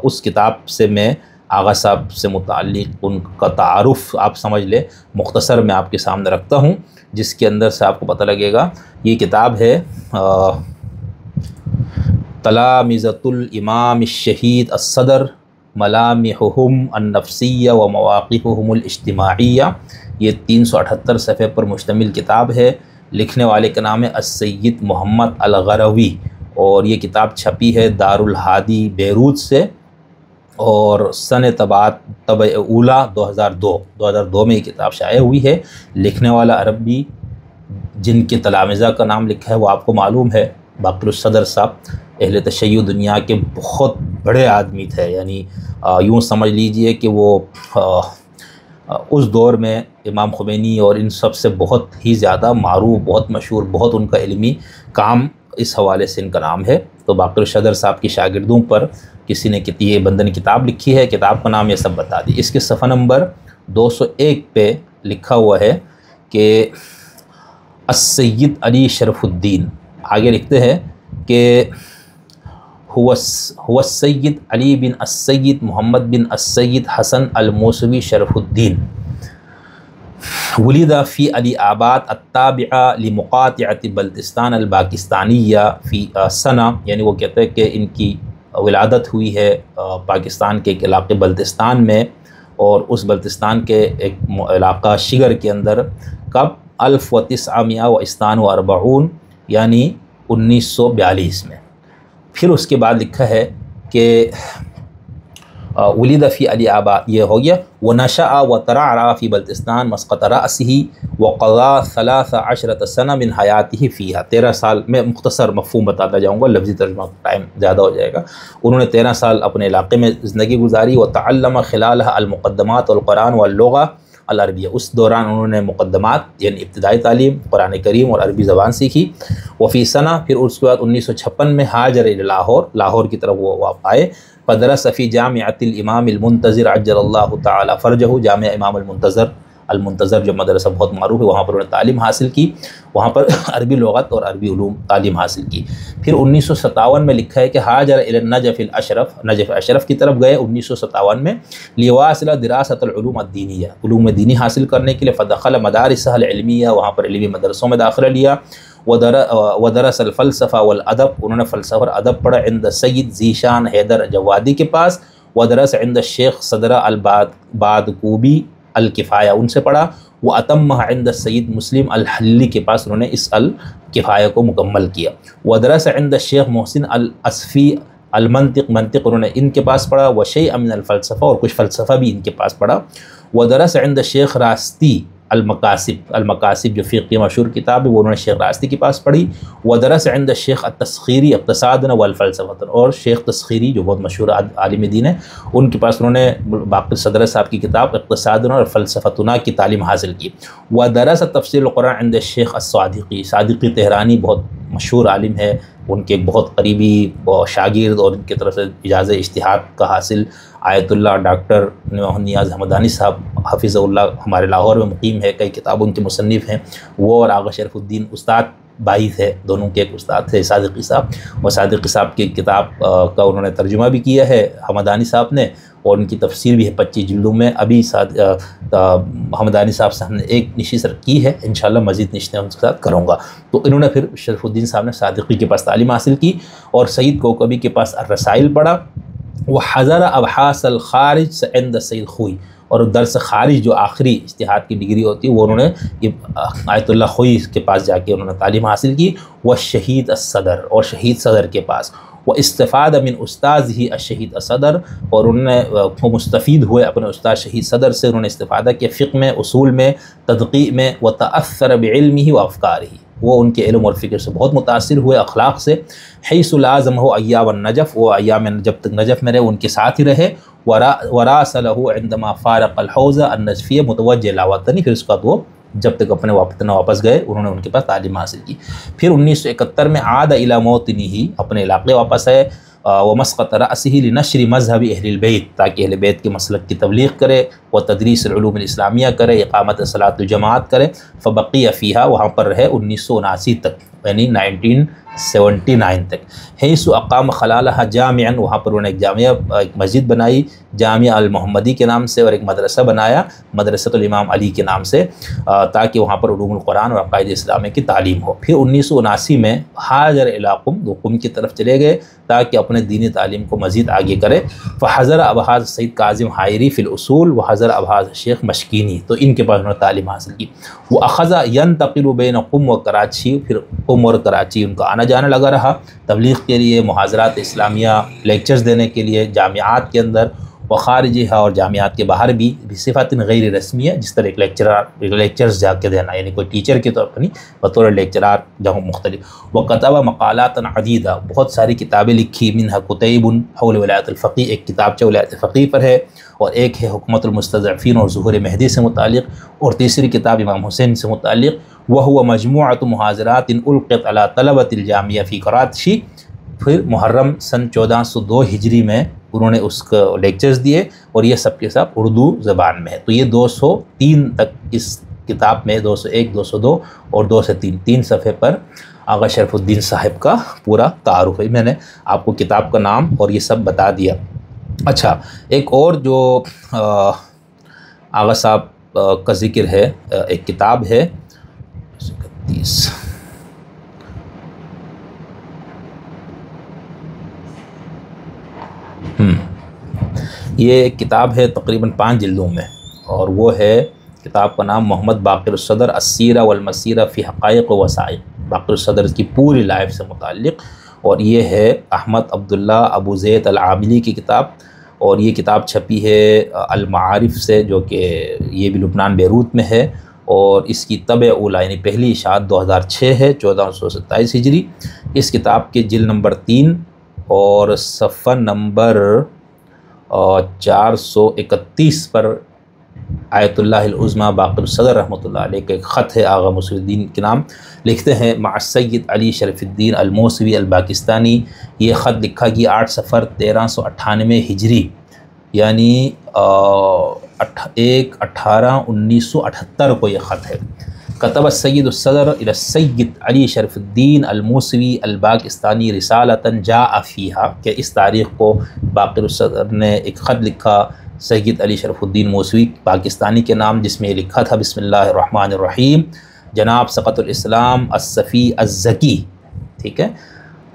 اس کتاب سے میں آغا صاحب سے متعلق ان کا تعارف آپ سمجھ لیں مختصر میں آپ کے سامنے رکھتا ہوں، جس کے اندر سے آپ کو پتہ لگے گا۔ یہ کتاب ہے تلامذۃ الامام الشہید الصدر ملامحہم النفسیہ و مواقفہم الاجتماعیہ، یہ 378 صفحے پر مشتمل کتاب ہے، لکھنے والے کا نام ہے السید محمد الغروی، اور یہ کتاب چھپی ہے دارالہادی بیروت سے، اور سن طبع اولا 2002 میں یہ کتاب شائع ہوئی ہے۔ لکھنے والا عربی جن کے تلامذہ کا نام لکھا ہے وہ آپ کو معلوم ہے، باقر الصدر صاحب اہل تشیع دنیا کے بہت بڑے آدمی تھے، یعنی یوں سمجھ لیجئے کہ وہ اس دور میں امام خمینی اور ان سب سے بہت ہی زیادہ معروف، بہت مشہور، بہت ان کا علمی کام اس حوالے سے ان کا نام ہے۔ تو باقر الصدر صاحب کی شاگردوں پر کسی نے یہ بندے نے کتاب لکھی ہے، کتاب کا نام یہ سب بتا دی۔ اس کے صفحہ نمبر 201 پہ لکھا ہوا ہے کہ السید علی شرف الدین، آگے لکھتے ہیں کہ هو السید علی بن السید محمد بن السید حسن الموسوی شرف الدین، ولد فی علی آباد التابعہ لمقاطعۃ بلتستان الپاکستانیہ فی سنہ، یعنی وہ کہتے ہیں کہ ان کی ولادت ہوئی ہے پاکستان کے ایک علاقے بلتستان میں، اور اس بلتستان کے ایک علاقہ شگر کے اندر، کب 1942 یعنی 1942 میں۔ پھر اس کے بعد لکھا ہے کہ ولد فی علی آباد، یہ ہو گیا، ونشأ وترعرع فی بلتستان مسقط رأسہ وقضى 13 سنہ من حیاتہ فیہا، 13 سال میں مختصر مفہوم بتاتا جاؤں گا، لفظی ترجمہ ٹائم زیادہ ہو جائے گا۔ انہوں نے 13 سال اپنے علاقے میں زندگی گزاری، وتعلم خلالها المقدمات والقرآن واللغة العربیہ، اس دوران انہوں نے مقدمات یعنی ابتدائی تعلیم قرآن کریم اور عربی زبان سیکھی۔ وفی سنہ، پھر اس کے بعد 1956 میں ہاجر الی لاہور کی طرف وہ آئے، فدرس فی جامعۃ الامام المنتظر عجل اللہ تعالی فرجہ، جامعہ امام المنتظر جو مدرسہ بہت معروف ہے، وہاں پر انہوں نے تعلیم حاصل کی، وہاں پر عربی لغت اور عربی علوم تعلیم حاصل کی۔ پھر 1957 میں لکھا ہے کہ ہاجر الی النجف الاشرف، نجف اشرف کی طرف گئے 1957 میں، لیواصل دراست العلوم الدینیہ، علوم دینی حاصل کرنے کے لیے، فدخل مدارس العلمیہ، وہاں پر علمی مدرسوں میں داخلہ لیا، ودرس الفلسفہ والادب، انہوں نے فلسفہ اور ادب پڑھا عند سید ذیشان حیدر جوادی کے پاس، ودرس عند الشیخ صدرہ البادکوبی الکفایہ، ان سے پڑھا، واتمہ عند السید مسلم الحلی کے پاس انہوں نے اس الکفایہ کو مکمل کیا، ودرس عند الشیخ محسن الاسفی المنطق، منطق انہوں نے ان کے پاس پڑھا، وشیء من الفلسفہ، اور کچھ فلسفہ بھی ان کے پاس پڑھا، ودرس عند الشیخ راستی المقاصب جو فقہ مشہور کتاب ہے وہ انہوں نے شیخ راستی کے پاس پڑھی، ودرس عند الشیخ التسخیری اقتصادنا والفلسفہ، اور شیخ تسخیری جو بہت مشہور عالم دین ہیں ان کے پاس انہوں نے باقر صدر صاحب کی کتاب اقتصادنا اور فلسفتنا کی تعلیم حاصل کی، ودرس تفسیر القرآن عند الشیخ الصادقی، صادقی تہرانی بہت مشہور عالم ہے، ان کے ایک بہت قریبی شاگرد اور ان کی طرف سے اجازہ اجتہاد کا حاصل آیت اللہ ڈاکٹر نیاز حمدانی صاحب حفظہ اللہ ہمارے لاہور میں مقیم ہے، کئی کتابوں کے مصنف ہیں، وہ اور آغا شرف الدین استاد بھائی تھے، دونوں کے ایک استاد تھے صادقی صاحب، اور صادقی صاحب کی کتاب کا انہوں نے ترجمہ بھی کیا ہے حمدانی صاحب نے، اور ان کی تفسیر بھی ہے 25 جلدوں میں۔ ابھی حمدانی صاحب سے ہم نے ایک نشست کی ہے، انشاءاللہ مزید نشستیں ان کے ساتھ کروں گا۔ تو انہوں نے پھر شرف الدین صاحب نے صادقی کے پاس تعلیم حاصل کی، اور سعید کوکبی کے پاس الرسائل پڑھا، وہ حضر ابحاث الخارج عند سید خوئی، اور درس خارج جو آخری اجتہاد کی ڈگری ہوتی ہے وہ انہوں نے آیت اللہ خوئی کے پاس جا کے انہوں نے تعلیم حاصل کی، وہ شہید الصدر، اور شہید صدر کے پاس، وہ استفاد من استاذ ہی الشہید الصدر، اور انہوں نے وہ مستفید ہوئے اپنے استاد شہید صدر سے، انہوں نے استفادہ کیا فقہ میں، اصول میں، تدقیق میں، وتأثر بعلمہ وافکارہ، وہ ان کے علم اور فکر سے بہت متاثر ہوئے، اخلاق سے، حیث لازمہ ایام النجف، وہ ایام جب تک نجف میں رہے ان کے ساتھ ہی رہے، وراسلہ عندما فارق الحوزہ النجفیہ متوجہ الی وطنہ، پھر اس کے بعد وہ جب تک اپنے وطن واپس گئے انہوں نے ان کے پاس تعلیم حاصل کی۔ پھر 1971 میں عاد الی موطنہ، اپنے علاقے واپس آئے، ومسقط رأسہ لنشر مذہب اہل البیت، تاکہ اہل بیت کے مسلک کی تبلیغ کرے، و تدریس العلوم الاسلامیہ کرے، اقامت صلاۃ الجماعت کرے، فبقی فیہا، وہاں پر رہے 1979 تک، یعنی 1979 تک، حیث اقام خلالہ جامعا، وہاں پر انہوں نے ایک جامعہ، ایک مسجد بنائی جامعہ المحمدی کے نام سے، اور ایک مدرسہ بنایا مدرسۃ الامام علی کے نام سے، تاکہ وہاں پر علوم القرآن اور عقائد اسلامیہ کی تعلیم ہو۔ پھر 1979 میں ہاجر الی قم، وہ قم کی طرف چلے گئے تاکہ اپنے دینی تعلیم کو مزید آگے کرے، فحضر ابحاث سید کاظم حائری فی الاصول، وحضر ابحاث شیخ مشکینی، تو ان کے پاس انہوں نے تعلیم حاصل کی، وہ اخذ ینتقل بین قم و کراچی، پھر قم اور کراچی ان کا آنا جانا لگا رہا تبلیغ کے لیے، محاضرات اسلامیہ لیکچرز دینے کے لیے جامعات کے اندر، و خارجہ اور جامعات کے باہر بھی بصفت غیر رسمی ہے، جس طرح ایک لیکچرز جا کے دینا، یعنی کوئی ٹیچر کے طور پر نہیں، بطور لیکچرار جہاں مختلف۔ وکتب مقالات عدیدہ، بہت ساری کتابیں لکھی، منہا کتیب حول ولایت الفقیہ، ایک کتاب ولایت فقیہ پر ہے، اور ایک ہے حکمت المستضعفین اور ظہور مہدی سے متعلق، اور تیسری کتاب امام حسین سے متعلق، وہو مجموعۃ محاضرات القت علی طلبۃ الجامعہ فی کراچی۔ پھر محرم سن 1402 ہجری میں انہوں نے اس کو لیکچرز دیے، اور یہ سب کے ساتھ اردو زبان میں ہے۔ تو یہ 203 تک اس کتاب میں 201، 202 اور 2 سے 3 صفحے پر آغا شرف الدین صاحب کا پورا تعارف ہے۔ میں نے آپ کو کتاب کا نام اور یہ سب بتا دیا۔ اچھا، ایک اور جو آغا صاحب کا ذکر ہے، ایک کتاب ہے 31، یہ ایک کتاب ہے تقریباً 5 جلدوں میں، اور وہ ہے کتاب کا نام محمد باقر الصدر السیرہ والمسیرہ فی حقائق و وثائق، باقر الصدر کی پوری لائف سے متعلق، اور یہ ہے احمد عبداللہ ابو زید العاملی کی کتاب، اور یہ کتاب چھپی ہے المعارف سے، جو کہ یہ بھی لبنان بیروت میں ہے، اور اس کی طبع اولی یعنی پہلی اشاعت 2006 ہے، 1427 ہجری۔ اس کتاب کے جلد نمبر 3 اور صفحہ نمبر 431 پر آیت اللہ العظمیٰ باقر الصدر رحمۃ اللہ علیہ کا ایک خط ہے، آغا موصوی الدین کے نام، لکھتے ہیں مع السید علی شرف الدین الموصوی الپاکستانی۔ یہ خط لکھا گیا 8 صفر 1398 ہجری، یعنی 1/18/1978 کو یہ خط ہے۔ کتب السید الصدر الی السید علی شرف الدین الموصوی الپاکستانی رسالۃ جاء فیہا، کہ اس تاریخ کو باقر الصدر نے ایک خط لکھا سید علی شرف الدین موصوی پاکستانی کے نام، جس میں یہ لکھا تھا بسم اللہ الرحمن الرحیم، جناب سقط الاسلام الصفی الزکی، ٹھیک ہے،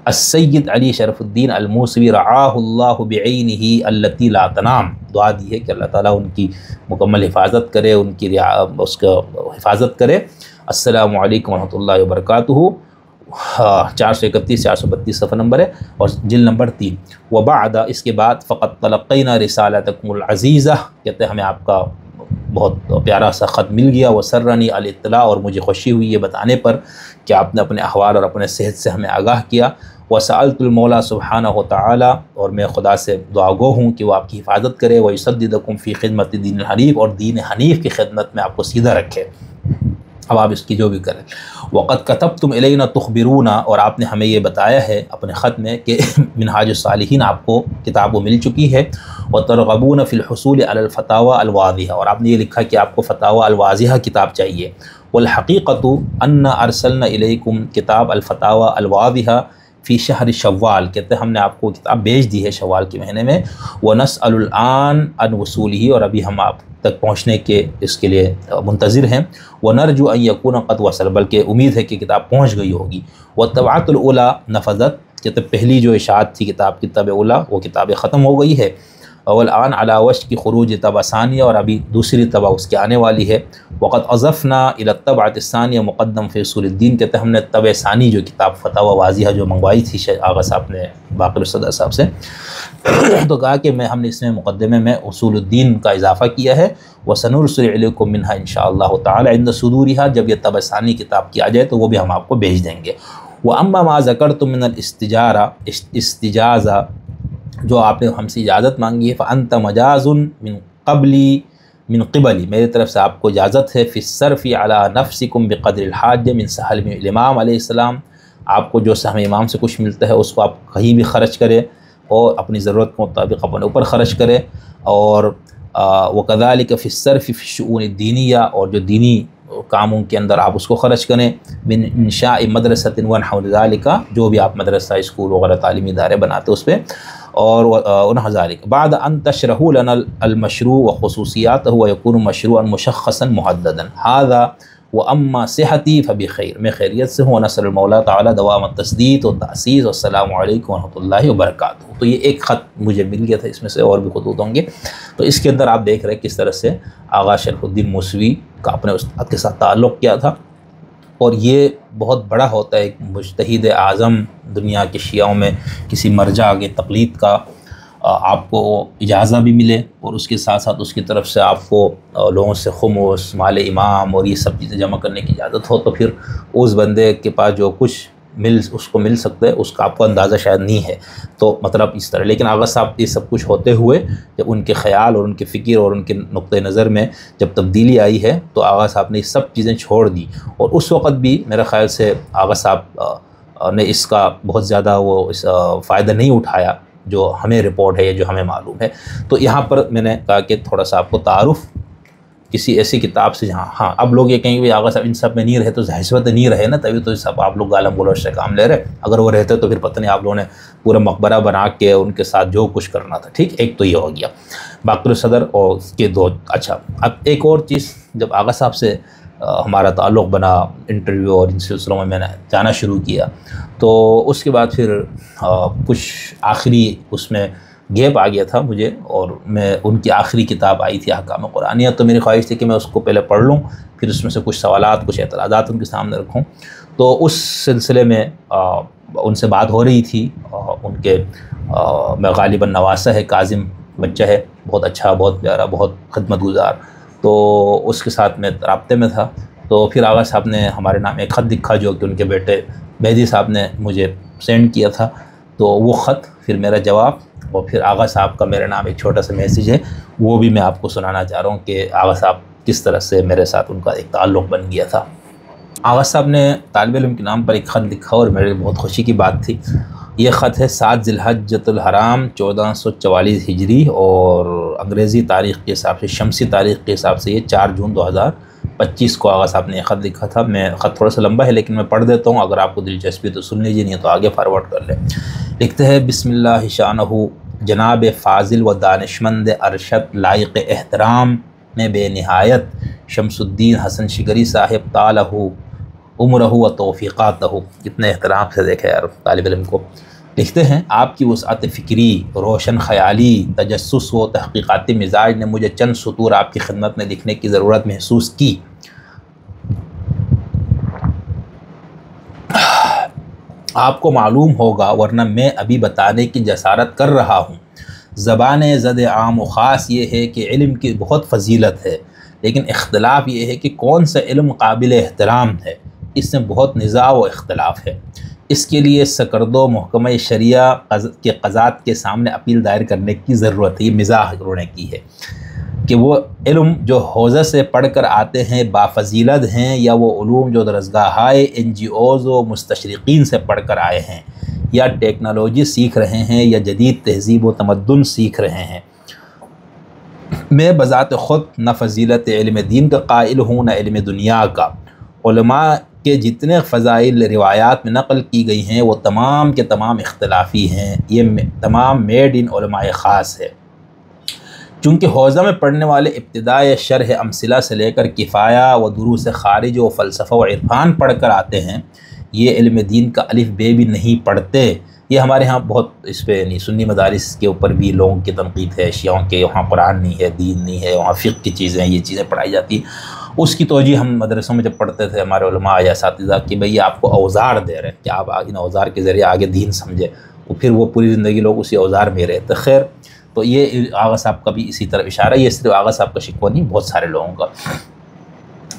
السید علی شرف الدین الموصوی رعاہ اللہ بعینہ التی لا تنام، دعا دی ہے کہ اللہ تعالیٰ ان کی مکمل حفاظت کرے، ان کی اس کا حفاظت کرے۔ السلام علیکم ورحمۃ اللہ وبرکاتہ، 431 432 صفحہ نمبر ہے، اور جلد نمبر 3۔ وبعد، اس کے بعد، فقط تلقینا رسالتکم العزیزہ، کہتے ہیں ہمیں آپ کا بہت پیارا سا خط مل گیا، وسرنی الاطلاع، اور مجھے خوشی ہوئی یہ بتانے پر کہ آپ نے اپنے احوال اور اپنے صحت سے ہمیں آگاہ کیا۔ وسألت المولا سبحانہ وتعالی، اور میں خدا سے دعا گو ہوں کہ وہ آپ کی حفاظت کرے، ویسددکم فی خدمت دین الحنیف، اور دین حنیف کی خدمت میں آپ کو سیدھا رکھے، اب آپ اس کی جو بھی کریں۔ وقد کتبتم الینا تخبرونا، اور آپ نے ہمیں یہ بتایا ہے اپنے خط میں کہ منہاج الصالحین آپ کو کتاب وہ مل چکی ہے، وترغبون فی الحصول علی الفتاوی الواضحہ، اور آپ نے یہ لکھا کہ آپ کو فتاوی الواضحہ کتاب چاہیے۔ والحقیقت ان ارسلنا الیکم کتاب الفتاوی الواضحہ فی شہر شوال، کہتے ہیں ہم نے آپ کو کتاب بھیج دی ہے شوال کے مہینے میں، ونسأل الآن عن وصولہ، اور ابھی ہم آپ تک پہنچنے کے اس کے لیے منتظر ہیں، ونرجو ان یکون قد وصل، بلکہ امید ہے کہ کتاب پہنچ گئی ہوگی۔ والطبعۃ الاولی نفذت، کہتے پہلی جو اشاعت تھی کتاب کی طبع اولی، وہ کتاب ختم ہو گئی ہے، والآن علی وشک کی خروج طبع ثانیہ، اور ابھی دوسری طبع اس کی آنے والی ہے۔ وقد اضفنا الی الطبعۃ الثانیہ مقدم فی اصول الدین، کہتے ہیں ہم نے طبع ثانی جو کتاب فتاوی واضحہ جو منگوائی تھی آغا صاحب نے باقر الصدر صاحب سے، تو کہا کہ ہم نے اس میں مقدمے میں اصول الدین کا اضافہ کیا ہے، وسنرسل الیکم منہا انشاءاللہ تعالی عند صدورہا، جب یہ طبع ثانی کتاب کی آ جائے تو وہ بھی ہم آپ کو بھیج دیں گے۔ واما ما ذکرتم من الاستجازہ، جو آپ نے ہم سے اجازت مانگی ہے، فانت مجاز من قبلی، میری طرف سے آپ کو اجازت ہے، فی الصرف علی نفسکم بقدر الحاجہ من سہل من الامام علیہ السلام، آپ کو جو سہم امام سے کچھ ملتا ہے اس کو آپ کہیں بھی خرچ کریں، اور اپنی ضرورت کے مطابق اپنے اوپر خرچ کریں، اور وکذالک فی الصرف فی الشؤون الدینیہ، اور جو دینی کاموں کے اندر آپ اس کو خرچ کریں، من انشاء مدرسۃ ونحو ذالک، جو بھی آپ مدرسہ اسکول وغیرہ تعلیمی ادارے بناتے اس پہ، اور ونحو ذالک، بعد ان تشرحوا لنا المشروع وخصوصیاتہ ویکون مشروعا مشخصا محددا، ھذا واما صحتی فبخیر، میں خیریت سے ہوں، ونسأل المولا تعالی دوام التسدید والتأسیس، والسلام علیکم ورحمۃ اللہ وبرکاتہ۔ تو یہ ایک خط مجھے مل گیا تھا، اس میں سے اور بھی خطوط ہوں گے، تو اس کے اندر آپ دیکھ رہے ہیں کس طرح سے آغا شرف الدین موصوی کا اپنے استاد کے ساتھ تعلق کیا تھا، اور یہ بہت بڑا ہوتا ہے ایک مجتہد اعظم دنیا کے شیعوں میں کسی مرجع کے تقلید کا، آپ کو اجازہ بھی ملے اور اس کے ساتھ ساتھ اس کی طرف سے آپ کو لوگوں سے خمس، مال امام اور یہ سب چیزیں جمع کرنے کی اجازت ہو، تو پھر اس بندے کے پاس جو کچھ اس کو مل سکتا ہے اس کا آپ کو اندازہ شاید نہیں ہے۔ تو مطلب اس طرح، لیکن آغا صاحب یہ سب کچھ ہوتے ہوئے جب ان کے خیال اور ان کے فکر اور ان کے نقطۂ نظر میں جب تبدیلی آئی ہے تو آغا صاحب نے یہ سب چیزیں چھوڑ دی، اور اس وقت بھی میرے خیال سے آغا صاحب نے اس کا بہت زیادہ فائدہ نہیں اٹھایا جو ہمیں رپورٹ ہے یا جو ہمیں معلوم ہے۔ تو یہاں پر میں نے کہا کہ تھوڑا سا آپ کو تعارف کسی ایسی کتاب سے جہاں اب لوگ یہ کہیں کہ آغا صاحب ان سب میں نہیں رہے، تو ظاہر نہیں رہے نا، تبھی تو سب آپ لوگ گالم گلوچ سے کام لے رہے۔ اگر وہ رہتے تو پھر پتہ نہیں آپ لوگوں نے پورا مقبرہ بنا کے ان کے ساتھ جو کچھ کرنا تھا۔ ٹھیک، ایک تو یہ ہو گیا باقر الصدر اور اس کے دو۔ اچھا، اب ایک اور چیز، جب آغا صاحب سے ہمارا تعلق بنا، انٹرویو اور ان سلسلوں میں نے جانا شروع کیا، تو اس کے بعد پھر کچھ آخری اس میں گیپ آ گیا تھا مجھے، اور میں ان کی آخری کتاب آئی تھی احکام قرآنیہ، تو میری خواہش تھی کہ میں اس کو پہلے پڑھ لوں، پھر اس میں سے کچھ سوالات، کچھ اعتراضات ان کے سامنے رکھوں۔ تو اس سلسلے میں ان سے بات ہو رہی تھی، ان کے میں غالباً نواسہ ہے، کاظم بچہ ہے، بہت اچھا، بہت پیارا، بہت خدمت گزار، تو اس کے ساتھ میں رابطے میں تھا۔ تو پھر آغا صاحب نے ہمارے نام ایک خط لکھا جو کہ ان کے بیٹے مہدی صاحب نے مجھے سینڈ کیا تھا، تو وہ خط، پھر میرا جواب، اور پھر آغا صاحب کا میرے نام ایک چھوٹا سا میسیج ہے، وہ بھی میں آپ کو سنانا چاہ رہا ہوں کہ آغا صاحب کس طرح سے میرے ساتھ ان کا ایک تعلق بن گیا تھا۔ آغا صاحب نے طالب علم کے نام پر ایک خط لکھا اور میرے لیے بہت خوشی کی بات تھی۔ یہ خط ہے 7 ذی الحجۃ الحرام 1444 ہجری، اور انگریزی تاریخ کے حساب سے، شمسی تاریخ کے حساب سے یہ 4 جون 2025 کو آغا صاحب نے یہ خط لکھا تھا۔ میں خط تھوڑا سا لمبا ہے لیکن میں پڑھ دیتا ہوں، اگر آپ کو دلچسپی تو سن لیجیے، نہیں تو آگے فارورڈ کر لیں۔ لکھتے ہیں، بسم اللہ شانہ، جناب فاضل و دانشمند ارشد لائق احترام میں بے نہایت شمس الدین حسن شگری صاحب طالہ عمرہ و توفیقاتہ، کتنے احترام سے دیکھے یار طالب علم کو۔ لکھتے ہیں، آپ کی وسعت فکری، روشن خیالی، تجسس و تحقیقاتی مزاج نے مجھے چند سطور آپ کی خدمت میں لکھنے کی ضرورت محسوس کی۔ آپ کو معلوم ہوگا، ورنہ میں ابھی بتانے کی جسارت کر رہا ہوں، زبان زد عام و خاص یہ ہے کہ علم کی بہت فضیلت ہے، لیکن اختلاف یہ ہے کہ کون سا علم قابل احترام ہے، اس میں بہت نزاع و اختلاف ہے۔ اس کے لیے سکرد و محکمہ شریعہ کے قضات کے سامنے اپیل دائر کرنے کی ضرورت ہے۔ یہ مزاح انہوں نے کی ہے کہ وہ علم جو حوزہ سے پڑھ کر آتے ہیں بافضیلت ہیں، یا وہ علوم جو درسگاہائے NGOs و مستشرقین سے پڑھ کر آئے ہیں، یا ٹیکنالوجی سیکھ رہے ہیں، یا جدید تہذیب و تمدن سیکھ رہے ہیں۔ میں بذات خود نہ فضیلت علم دین کا قائل ہوں، نہ علم دنیا کا۔ علماء کے جتنے فضائل روایات میں نقل کی گئی ہیں وہ تمام کے تمام اختلافی ہیں، یہ تمام میڈ ان علماء خاص ہے۔ چونکہ حوزہ میں پڑھنے والے ابتدائے شرح امثلہ سے لے کر کفایہ و دروس خارج و فلسفہ و عرفان پڑھ کر آتے ہیں، یہ علم دین کا الف بے بھی نہیں پڑھتے۔ یہ ہمارے ہاں بہت اس پہ نہیں، سنی مدارس کے اوپر بھی لوگوں کی تنقید ہے، شیعوں کے وہاں قرآن نہیں ہے، دین نہیں ہے، وہاں فقہ کی چیزیں، یہ چیزیں پڑھائی جاتی ہیں۔ اس کی توجہ ہم مدرسوں میں جب پڑھتے تھے ہمارے علماء یا اساتذہ کہ بھئی آپ کو اوزار دے رہے ہیں کہ آپ ان اوزار کے ذریعے آگے دین سمجھے، اور پھر وہ پوری زندگی لوگ اسی اوزار میں رہتے۔ خیر، تو یہ آغا صاحب کا بھی اسی طرح اشارہ، یہ صرف آغا صاحب کا شکوہ نہیں، بہت سارے لوگوں کا۔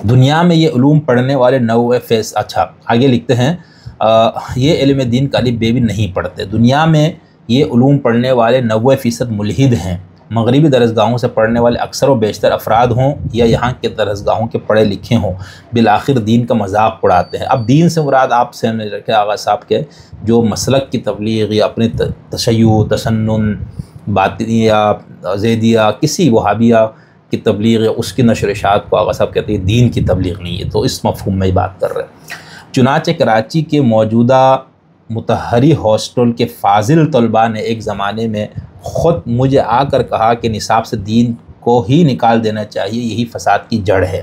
دنیا میں یہ علوم پڑھنے والے نوع فیض، اچھا آگے لکھتے ہیں، یہ علم دین کا الف بے بھی نہیں پڑھتے۔ دنیا میں یہ علوم پڑھنے والے 90% ملحد ہیں۔ مغربی درسگاہوں سے پڑھنے والے اکثر و بیشتر افراد ہوں یا یہاں کے درسگاہوں کے پڑھے لکھے ہوں، بالآخر دین کا مذاق اڑاتے ہیں۔ اب دین سے مراد آپ سے نے رکھے آغا صاحب کے جو مسلک کی تبلیغ یا اپنے تشیع، تسنن، باطنیہ، زیدیہ، کسی وہابیہ کی تبلیغ، اس کی نشر و اشاعت کو آغا صاحب کہتے ہیں دین کی تبلیغ نہیں ہے۔ تو اس مفہوم میں ہی بات کر رہے ہیں۔ چنانچہ کراچی کے موجودہ مطہری ہاسٹل کے فاضل طلباء نے ایک زمانے میں خود مجھے آ کر کہا کہ نصاب سے دین کو ہی نکال دینا چاہیے، یہی فساد کی جڑ ہے۔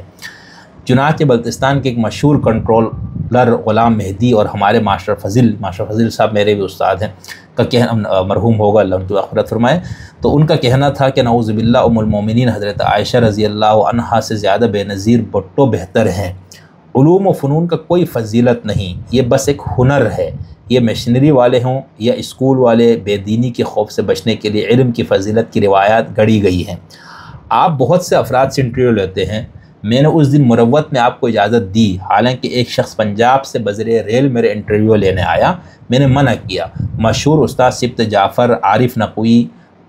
چنانچہ بلتستان کے ایک مشہور کنٹرولر غلام مہدی اور ہمارے ماسٹر فضل صاحب میرے بھی استاد ہیں کا کہنا، مرحوم ہوگا اللہ ان کی مغفرت فرمائے، تو ان کا کہنا تھا کہ نعوذ باللہ ام المومنین حضرت عائشہ رضی اللہ عنہا سے زیادہ بے نظیر بھٹو بہتر ہیں۔ علوم و فنون کا کوئی فضیلت نہیں، یہ بس ایک ہنر ہے، یہ مشنری والے ہوں یا اسکول والے، بے دینی کے خوف سے بچنے کے لیے علم کی فضیلت کی روایات گڑھی گئی ہیں۔ آپ بہت سے افراد سے انٹرویو لیتے ہیں، میں نے اس دن مروت میں آپ کو اجازت دی، حالانکہ ایک شخص پنجاب سے بذریعہ ریل میرے انٹرویو لینے آیا، میں نے منع کیا۔ مشہور استاد سبت جعفر، عارف نقوی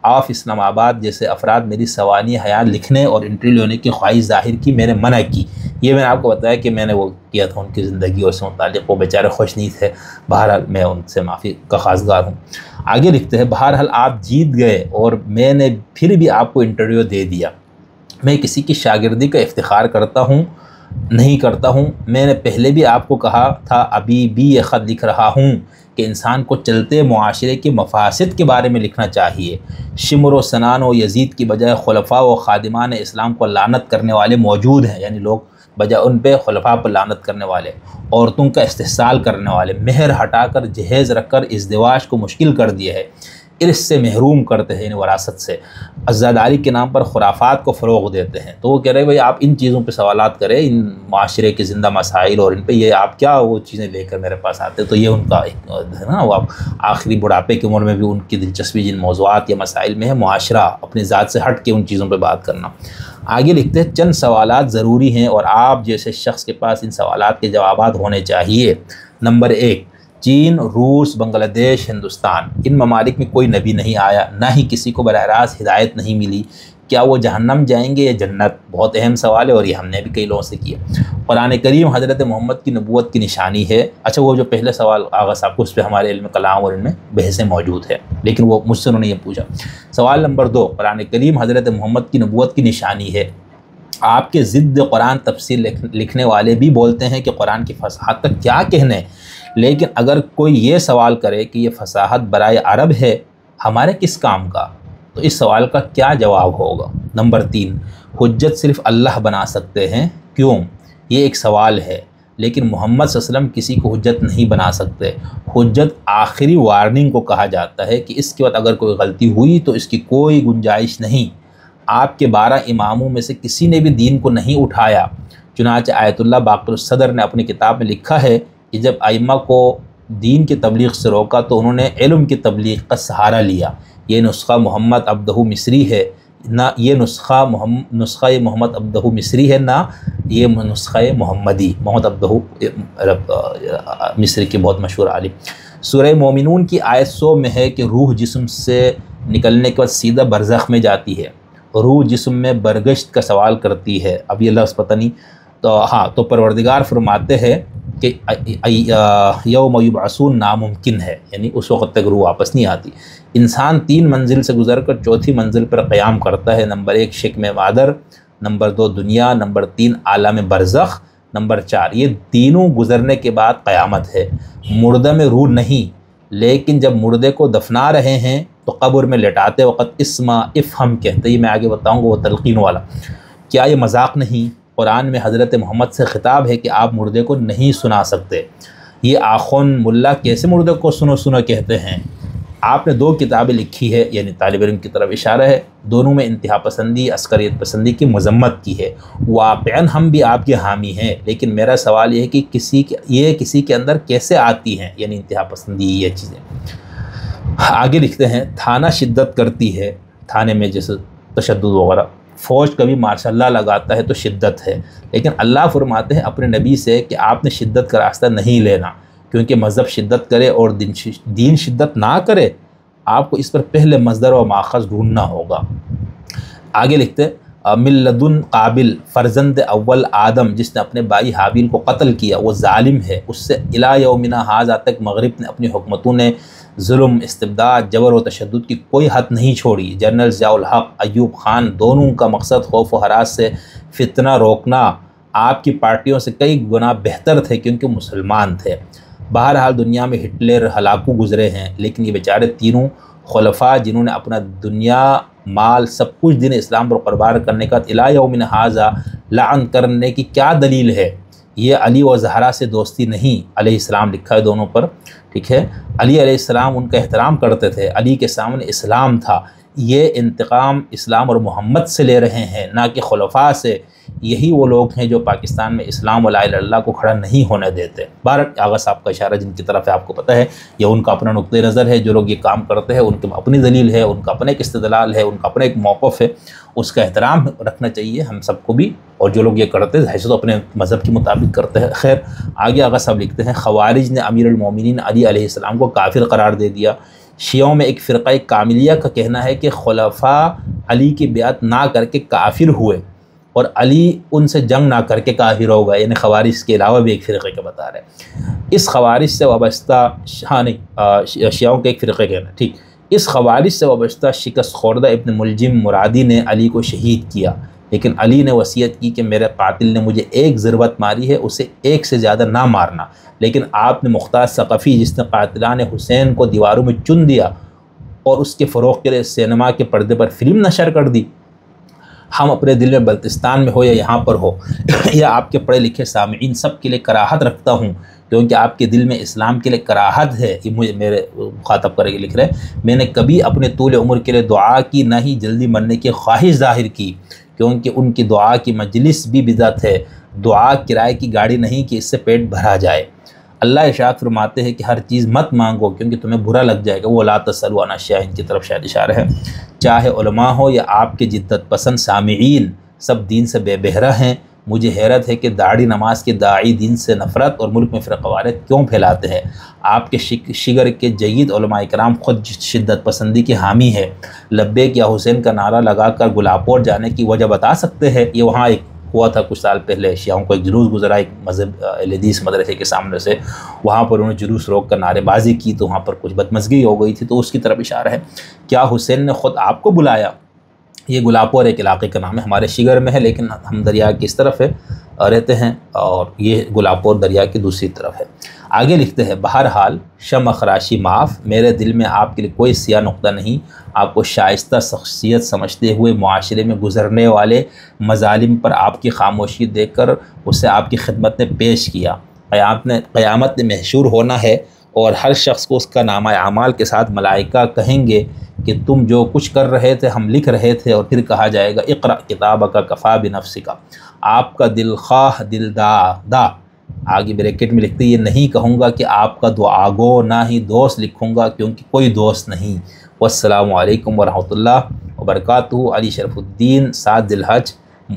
آف اسلام آباد جیسے افراد میری سوانح حیات لکھنے اور انٹرویو لینے کی خواہش ظاہر کی، میں نے منع کی۔ یہ میں نے آپ کو بتایا کہ میں نے وہ کیا تھا ان کی زندگی اور سے متعلق، وہ بیچارے خوش نہیں تھے، بہرحال میں ان سے معافی کا خواستگار ہوں۔ آگے لکھتے ہیں، بہرحال آپ جیت گئے اور میں نے پھر بھی آپ کو انٹرویو دے دیا۔ میں کسی کی شاگردی کا افتخار نہیں کرتا ہوں، میں نے پہلے بھی آپ کو کہا تھا، ابھی بھی یہ خط لکھ رہا ہوں کہ انسان کو چلتے معاشرے کے مفاسد کے بارے میں لکھنا چاہیے۔ شمر و سنان و یزید کی بجائے خلفاء و خادمان اسلام کو لعنت کرنے والے موجود ہیں، یعنی لوگ بجائے ان پہ خلفاء پر لعنت کرنے والے، عورتوں کا استحصال کرنے والے، مہر ہٹا کر جہیز رکھ کر ازدواج کو مشکل کر دیا ہے، ارث سے محروم کرتے ہیں، یعنی وراثت سے، عزاداری کے نام پر خرافات کو فروغ دیتے ہیں۔ تو وہ کہہ رہے ہیں بھائی آپ ان چیزوں پہ سوالات کریں، ان معاشرے کے زندہ مسائل اور ان پہ، یہ آپ کیا وہ چیزیں لے کر میرے پاس آتے؟ تو یہ ان کا ایک ہے نا، وہ آخری بڑھاپے کی عمر میں بھی ان کی دلچسپی جن موضوعات یا مسائل میں ہے، معاشرہ اپنی ذات سے ہٹ کے ان چیزوں پہ بات کرنا۔ آگے لکھتے ہیں، چند سوالات ضروری ہیں اور آپ جیسے شخص کے پاس ان سوالات کے جوابات ہونے چاہیے۔ نمبر 1، چین، روس، بنگلہ دیش، ہندوستان، ان ممالک میں کوئی نبی نہیں آیا، نہ ہی کسی کو براہ راست ہدایت نہیں ملی، کیا وہ جہنم جائیں گے یا جنت؟ بہت اہم سوال ہے اور یہ ہم نے بھی کئی لوگوں سے کیا۔ قرآن کریم حضرت محمد کی نبوت کی نشانی ہے۔ اچھا، وہ جو پہلے سوال آغا صاحب کو، اس پہ ہمارے علم کلام اور ان میں بحثیں موجود ہے، لیکن وہ مجھ سے انہوں نے یہ پوچھا۔ سوال نمبر 2، قرآن کریم حضرت محمد کی نبوت کی نشانی ہے۔ آپ کے ضد قرآن تفسیر لکھنے والے بھی بولتے ہیں کہ قرآن کی فصاحت کا کیا کہنے، لیکن اگر کوئی یہ سوال کرے کہ یہ فصاحت برائے عرب ہے، ہمارے کس کام کا، تو اس سوال کا کیا جواب ہوگا؟ نمبر 3، حجت صرف اللہ بنا سکتے ہیں، کیوں؟ یہ ایک سوال ہے، لیکن محمد صلی اللہ علیہ وسلم کسی کو حجت نہیں بنا سکتے۔ حجت آخری وارننگ کو کہا جاتا ہے کہ اس کے بعد اگر کوئی غلطی ہوئی تو اس کی کوئی گنجائش نہیں۔ آپ کے 12 اماموں میں سے کسی نے بھی دین کو نہیں اٹھایا، چنانچہ آیت اللہ باقر الصدر نے اپنی کتاب میں لکھا ہے کہ جب ائمہ کو دین کی تبلیغ سے روکا تو انہوں نے علم کی تبلیغ کا سہارا لیا۔ یہ نسخہ محمد عبدہ مصری ہے، نہ یہ نسخہ محمد عبدہ مصری ہے، نہ یہ نسخہ محمدی، محمد عبدہ مصری کے بہت مشہور عالم۔ سورہ مومنون کی آیت 100 میں ہے کہ روح جسم سے نکلنے کے بعد سیدھا برزخ میں جاتی ہے، روح جسم میں برگشت کا سوال کرتی ہے۔ اب یہ لفظ پتہ نہیں، تو پروردگار فرماتے ہیں کہ یوم یبعثون ناممکن ہے، یعنی اس وقت تک روح واپس نہیں آتی۔ انسان 3 منزل سے گزر کر 4تھی منزل پر قیام کرتا ہے۔ نمبر 1، شکم مادر، نمبر 2، دنیا، نمبر 3، عالم برزخ، نمبر 4، یہ تینوں گزرنے کے بعد قیامت ہے۔ مردہ میں روح نہیں، لیکن جب مردے کو دفنا رہے ہیں تو قبر میں لٹاتے وقت اسما افہم کہتے ہیں، میں آگے بتاؤں گا وہ تلقین والا۔ کیا یہ مذاق نہیں؟ قرآن میں حضرت محمد سے خطاب ہے کہ آپ مردے کو نہیں سنا سکتے۔ یہ آخون ملا کیسے مردے کو سنو سنو کہتے ہیں؟ آپ نے 2 کتابیں لکھی ہے، یعنی طالب علم کی طرف اشارہ ہے، دونوں میں انتہا پسندی، عسکریت پسندی کی مذمت کی ہے۔ واقعاً ہم بھی آپ کے حامی ہیں، لیکن میرا سوال یہ ہے کہ کسی کے اندر کیسے آتی ہیں، یعنی انتہا پسندی یہ چیزیں۔ آگے لکھتے ہیں، تھانہ شدت کرتی ہے، تھانے میں جیسے تشدد وغیرہ، فوج کبھی ماشاء اللہ لگاتا ہے تو شدت ہے، لیکن اللہ فرماتے ہیں اپنے نبی سے کہ آپ نے شدت کا راستہ نہیں لینا، کیونکہ مذہب شدت کرے اور دین شدت نہ کرے، آپ کو اس پر پہلے مصدر و ماخذ ڈھونڈنا ہوگا۔ آگے لکھتے ہیں، من لدن قابل، فرزند اول آدم جس نے اپنے بھائی حابیل کو قتل کیا، وہ ظالم ہے، اس سے الی یومنا ھذا تک مغرب نے اپنی حکومتوں نے ظلم، استبداد، جبر و تشدد کی کوئی حد نہیں چھوڑی۔ جنرل ضیاء الحق، ایوب خان، دونوں کا مقصد خوف و ہراس سے فتنہ روکنا آپ کی پارٹیوں سے کئی گنا بہتر تھے، کیونکہ مسلمان تھے۔ بہرحال دنیا میں ہٹلر، ہلاکو گزرے ہیں، لیکن یہ بیچارے تینوں خلفاء جنہوں نے اپنا دنیا، مال، سب کچھ دین اسلام پر قربان کرنے کا الی یومنا ھذا لعن کرنے کی کیا دلیل ہے؟ یہ علی و زہرا سے دوستی نہیں، علیہ السلام لکھا ہے دونوں پر، ٹھیک ہے۔ علی علیہ السلام ان کا احترام کرتے تھے، علی کے سامنے اسلام تھا۔ یہ انتقام اسلام اور محمد سے لے رہے ہیں، نہ کہ خلفاء سے۔ یہی وہ لوگ ہیں جو پاکستان میں اسلام و لا الہ الا اللہ کو کھڑا نہیں ہونے دیتے۔ بہرحال آغا صاحب کا اشارہ جن کی طرف ہے آپ کو پتہ ہے، یہ ان کا اپنا نقطۂ نظر ہے، جو لوگ یہ کام کرتے ہیں ان کی اپنی دلیل ہے، ان کا اپنا ایک استدلال ہے، ان کا اپنا ایک موقف ہے، اس کا احترام رکھنا چاہیے ہم سب کو بھی، اور جو لوگ یہ کرتے ہیں حیثیت اپنے مذہب کے مطابق کرتے ہیں۔ خیر آگے آغا صاحب لکھتے ہیں، خوارج نے امیر المومنین علی علیہ السلام کو کافر قرار دے دیا۔ شیعوں میں ایک فرقہ کاملیہ کا کہنا ہے کہ خلفاء علی کی بیعت نہ کر کے کافر ہوئے اور علی ان سے جنگ نہ کر کے کافر ہو گئے، یعنی خوارج کے علاوہ بھی ایک فرقے کا بتا رہے ہیں۔ اس خوارج سے وابستہ شیعوں کے ایک فرقے کہنا ہے، ٹھیک، اس خوارج سے وابستہ شکست خوردہ ابن ملجم مرادی نے علی کو شہید کیا، لیکن علی نے وصیت کی کہ میرے قاتل نے مجھے ایک ضربت ماری ہے، اسے ایک سے زیادہ نہ مارنا، لیکن آپ نے مختار ثقفی جس نے قاتلان حسین کو دیواروں میں چن دیا اور اس کے فروغ کے لیے سینما کے پردے پر فلم نشر کر دی، ہم اپنے دل میں بلتستان میں ہو یا یہاں پر ہو یا آپ کے پڑھے لکھے سامعین سب کے لیے کراہت رکھتا ہوں، کیونکہ آپ کے دل میں اسلام کے لیے کراہت ہے۔ یہ مجھے میرے مخاطب کر کے لکھ رہے ہیں، میں نے کبھی اپنے طول عمر کے لیے دعا کی، نہ ہی جلدی مرنے کی خواہش ظاہر کی، کیونکہ ان کی دعا کی مجلس بھی بدعت ہے، دعا کرائے کی گاڑی نہیں کہ اس سے پیٹ بھرا جائے۔ اللہ ارشاد فرماتے ہیں کہ ہر چیز مت مانگو کیونکہ تمہیں برا لگ جائے گا، وہ لا تسألوا عن اشیاء ان کی طرف شاید اشارہ ہے۔ چاہے علماء ہو یا آپ کے جدت پسند سامعین، سب دین سے بے بہرہ ہیں۔ مجھے حیرت ہے کہ داڑھی نماز کے داعی دین سے نفرت اور ملک میں فرقہ واریت کیوں پھیلاتے ہیں۔ آپ کے شگر کے جید علماء اکرام خود شدت پسندی کے حامی ہے۔ لبیک یا حسین کا نعرہ لگا کر گلاپور جانے کی وجہ بتا سکتے ہیں؟ یہ وہاں ایک ہوا تھا کچھ سال پہلے، شیعوں کو ایک جلوس گزرا ایک مذہب حدیث مدرسے کے سامنے سے، وہاں پر انہوں نے جلوس روک کر نعرے بازی کی تو وہاں پر کچھ بدمزگی ہو گئی تھی، تو اس کی طرف اشارہ ہے۔ کیا حسین نے خود آپ کو بلایا؟ یہ گلاپور ایک علاقے کا نام ہے، ہمارے شگر میں ہے، لیکن ہم دریا کی اس طرف ہے رہتے ہیں، اور یہ گلاپور دریا کی دوسری طرف ہے۔ آگے لکھتے ہیں، بہرحال شمع خراشی معاف، میرے دل میں آپ کے لیے کوئی سیاہ نقطہ نہیں، آپ کو شائستہ شخصیت سمجھتے ہوئے معاشرے میں گزرنے والے مظالم پر آپ کی خاموشی دیکھ کر اسے آپ کی خدمت میں پیش کیا۔ قیامت میں محشور ہونا ہے اور ہر شخص کو اس کا نامہ اعمال کے ساتھ ملائکہ کہیں گے کہ تم جو کچھ کر رہے تھے ہم لکھ رہے تھے، اور پھر کہا جائے گا اقرأ کتابک کفیٰ بنفسک، آپ کا دل خواہ دل دا آگے بریکٹ میں لکھتے، یہ نہیں کہوں گا کہ آپ کا دعا گو، نہ ہی دوست لکھوں گا کیونکہ کوئی دوست نہیں۔ والسلام علیکم ورحمۃ اللہ وبرکاتہ۔ علی شرف الدین، 7 ذی الحج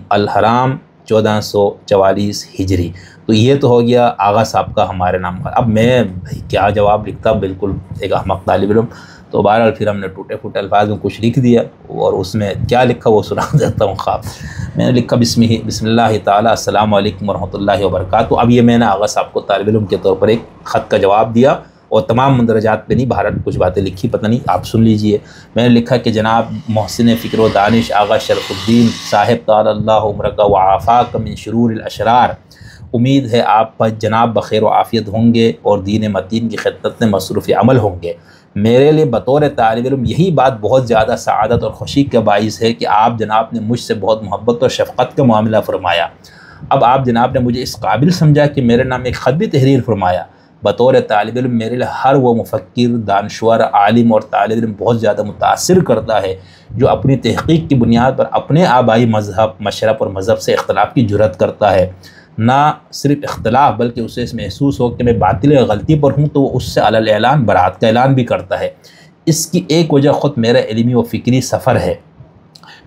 الحرام 1444 ہجری۔ تو یہ تو ہو گیا آغا صاحب کا ہمارے نام کا۔ اب میں کیا جواب لکھتا، بالکل ایک احمق طالب علم، تو بہرحال پھر ہم نے ٹوٹے پھوٹے الفاظ میں کچھ لکھ دیا، اور اس میں کیا لکھا وہ سنا دیتا ہوں خواب۔ میں نے لکھا بسم اللہ تعالیٰ السلام علیکم ورحمۃ اللہ وبرکاتہ۔ اب یہ میں نے آغا صاحب کو طالب علم کے طور پر ایک خط کا جواب دیا، اور تمام مندرجات پہ نہیں، بہرحال کچھ باتیں لکھی، پتہ نہیں آپ سن لیجئے۔ میں نے لکھا کہ جناب محسن فکر و دانش آغا شرف الدین صاحب طال اللہ عمرک وعافاک من شرور الاشرار، امید ہے آپ جناب بخیر و عافیت ہوں گے اور دین متین کی خدمت میں مصروف عمل ہوں گے۔ میرے لیے بطور طالب علم یہی بات بہت زیادہ سعادت اور خوشی کا باعث ہے کہ آپ جناب نے مجھ سے بہت محبت اور شفقت کا معاملہ فرمایا۔ اب آپ جناب نے مجھے اس قابل سمجھا کہ میرے نام ایک خط بھی تحریر فرمایا۔ بطور طالب علم میرے لیے ہر وہ مفکر، دانشور، عالم اور طالب علم بہت زیادہ متاثر کرتا ہے جو اپنی تحقیق کی بنیاد پر اپنے آبائی مذہب، مشرب اور مذہب سے اختلاف کی جرات کرتا ہے۔ نہ صرف اختلاف بلکہ اسے اس محسوس ہو کہ میں باطل یا غلطی پر ہوں تو وہ اس سے علی اعلان برات کا اعلان بھی کرتا ہے۔ اس کی ایک وجہ خود میرا علمی و فکری سفر ہے۔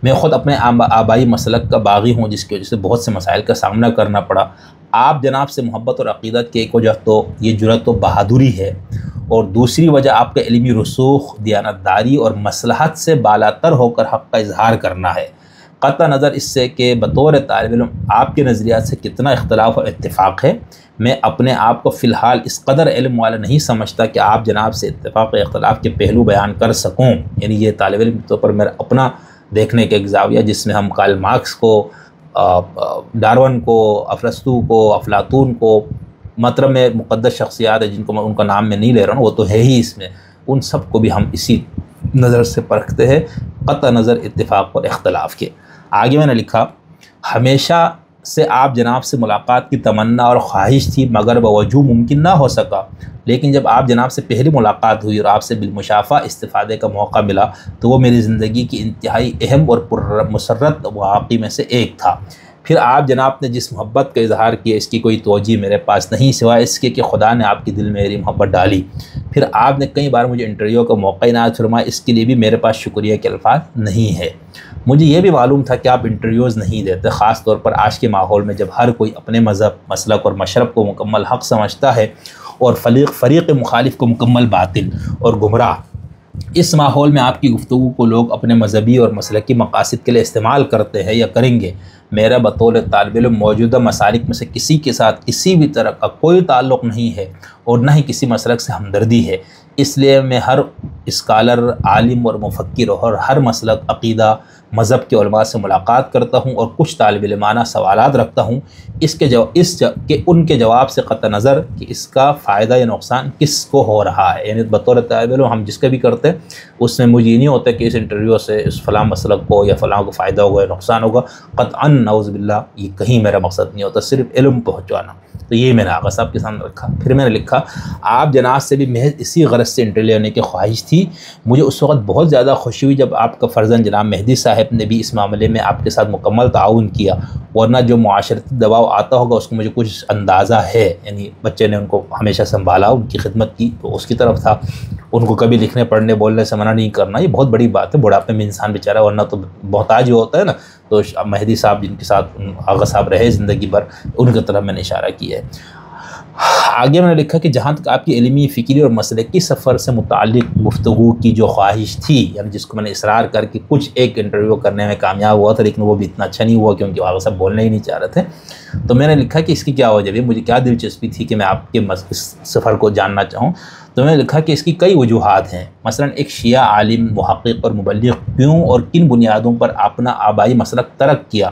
میں خود اپنے آبائی مسلک کا باغی ہوں، جس کی وجہ سے بہت سے مسائل کا سامنا کرنا پڑا۔ آپ جناب سے محبت اور عقیدت کی ایک وجہ تو یہ جرأت و بہادری ہے، اور دوسری وجہ آپ کا علمی رسوخ، دیانتداری اور مصلحت سے بالاتر ہو کر حق کا اظہار کرنا ہے۔ قطع نظر اس سے کہ بطور طالب علم آپ کے نظریات سے کتنا اختلاف اور اتفاق ہے، میں اپنے آپ کو فی الحال اس قدر علم والا نہیں سمجھتا کہ آپ جناب سے اتفاق و اختلاف کے پہلو بیان کر سکوں۔ یعنی یہ طالب علم کے طور پر میرا اپنا دیکھنے کے ایک زاویہ، جس میں ہم کارل مارکس کو، ڈارون کو، افرستو کو، افلاطون کو، مطلب میں مقدس شخصیات ہیں جن کو میں ان کا نام میں نہیں لے رہا ہوں، وہ تو ہے ہی اس میں، ان سب کو بھی ہم اسی نظر سے پرکھتے ہیں، قطع نظر اتفاق اور اختلاف کے۔ آگے میں نے لکھا، ہمیشہ سے آپ جناب سے ملاقات کی تمنا اور خواہش تھی مگر بوجوہ ممکن نہ ہو سکا، لیکن جب آپ جناب سے پہلی ملاقات ہوئی اور آپ سے بالمشافہ استفادے کا موقع ملا تو وہ میری زندگی کی انتہائی اہم اور پر مسرت مواقع میں سے ایک تھا۔ پھر آپ جناب نے جس محبت کا اظہار کیا اس کی کوئی توجہ میرے پاس نہیں سوائے اس کے کہ خدا نے آپ کے دل میں میری محبت ڈالی۔ پھر آپ نے کئی بار مجھے انٹرویو کا موقع عنایت فرمایا، اس کے لیے بھی میرے پاس شکریہ کے الفاظ نہیں ہے۔ مجھے یہ بھی معلوم تھا کہ آپ انٹرویوز نہیں دیتے، خاص طور پر آج کے ماحول میں جب ہر کوئی اپنے مذہب، مسلک اور مشرب کو مکمل حق سمجھتا ہے اور فریق مخالف کو مکمل باطل اور گمراہ۔ اس ماحول میں آپ کی گفتگو کو لوگ اپنے مذہبی اور مسلکی مقاصد کے لیے استعمال کرتے ہیں یا کریں گے۔ میرا بطور طالب علم موجودہ مسالک میں سے کسی کے ساتھ کسی بھی طرح کا کوئی تعلق نہیں ہے اور نہ ہی کسی مسلک سے ہمدردی ہے، اس لیے میں ہر اسکالر، عالم اور مفکر اور ہر مسلک، عقیدہ، مذہب کے علماء سے ملاقات کرتا ہوں اور کچھ طالب علمانہ سوالات رکھتا ہوں ان کے جواب سے قطع نظر کہ اس کا فائدہ یا نقصان کس کو ہو رہا ہے۔ یعنی بطور طالب علم ہم جس کا بھی کرتے ہیں اس میں مجھے یہ نہیں ہوتا کہ اس انٹرویو سے اس فلاں مسلک کو یا فلاں کو فائدہ ہوگا یا نقصان ہوگا، قطعاً نعوذ باللہ یہ کہیں میرا مقصد نہیں ہوتا، صرف علم پہنچانا۔ تو یہ میں نے آغا صاحب کے سامنے رکھا۔ پھر میں نے لکھا آپ جناب سے بھی محض اسی غرض سے انٹرویو لینے کی خواہش تھی۔ مجھے اس وقت بہت زیادہ خوشی ہوئی جب آپ کا فرزند جناب مہدی صاحب نے بھی اس معاملے میں آپ کے ساتھ مکمل تعاون کیا، ورنہ جو معاشرتی دباؤ آتا ہوگا اس کو مجھے کچھ اندازہ ہے۔ یعنی بچے نے ان کو ہمیشہ سنبھالا، ان کی خدمت کی تو اس کی طرف تھا، ان کو کبھی لکھنے پڑھنے بولنے سے منع نہیں کرنا، یہ بہت بڑی بات ہے۔ بڑھاپے میں انسان بیچارہ ورنہ تو محتاج ہوتا ہے نا، تو مہدی صاحب جن کے ساتھ آغا صاحب رہے زندگی بھر، ان کی طرف میں نے اشارہ کیا ہے۔ آگے میں نے لکھا کہ جہاں تک آپ کی علمی، فکری اور مسلکی سفر سے متعلق گفتگو کی جو خواہش تھی، یعنی جس کو میں نے اصرار کر کے کچھ ایک انٹرویو کرنے میں کامیاب ہوا تھا لیکن وہ بھی اتنا اچھا نہیں ہوا کیونکہ آغا صاحب بولنے ہی نہیں چاہ رہے تھے، تو میں نے لکھا کہ اس کی کیا وجہ ہے، مجھے کیا دلچسپی تھی کہ میں آپ کے اس سفر کو جاننا چاہوں۔ تو میں نے لکھا کہ اس کی کئی وجوہات ہیں۔ مثلا ایک شیعہ عالم، محقق اور مبلغ کیوں اور کن بنیادوں پر اپنا آبائی مسلک ترک کیا؟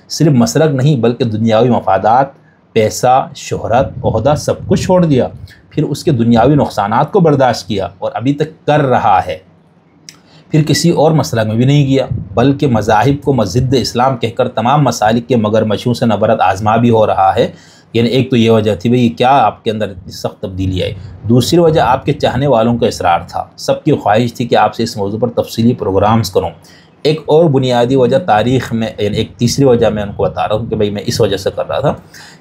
صرف مسلک نہیں بلکہ دنیاوی مفادات، پیسہ، شہرت، عہدہ سب کچھ چھوڑ دیا، پھر اس کے دنیاوی نقصانات کو برداشت کیا اور ابھی تک کر رہا ہے۔ پھر کسی اور مسلک میں بھی نہیں گیا بلکہ مذاہب کو ضد اسلام کہہ کر تمام مسالک کے مگر مشہور سے نبرد آزما بھی ہو رہا ہے۔ یعنی ایک تو یہ وجہ تھی بھئی کیا آپ کے اندر اتنی سخت تبدیلی آئی، دوسری وجہ آپ کے چاہنے والوں کا اصرار تھا، سب کی خواہش تھی کہ آپ سے اس موضوع پر تفصیلی پروگرامز کروں۔ ایک اور بنیادی وجہ تاریخ میں، یعنی ایک تیسری وجہ میں ان کو بتا رہا ہوں کہ بھئی میں اس وجہ سے کر رہا تھا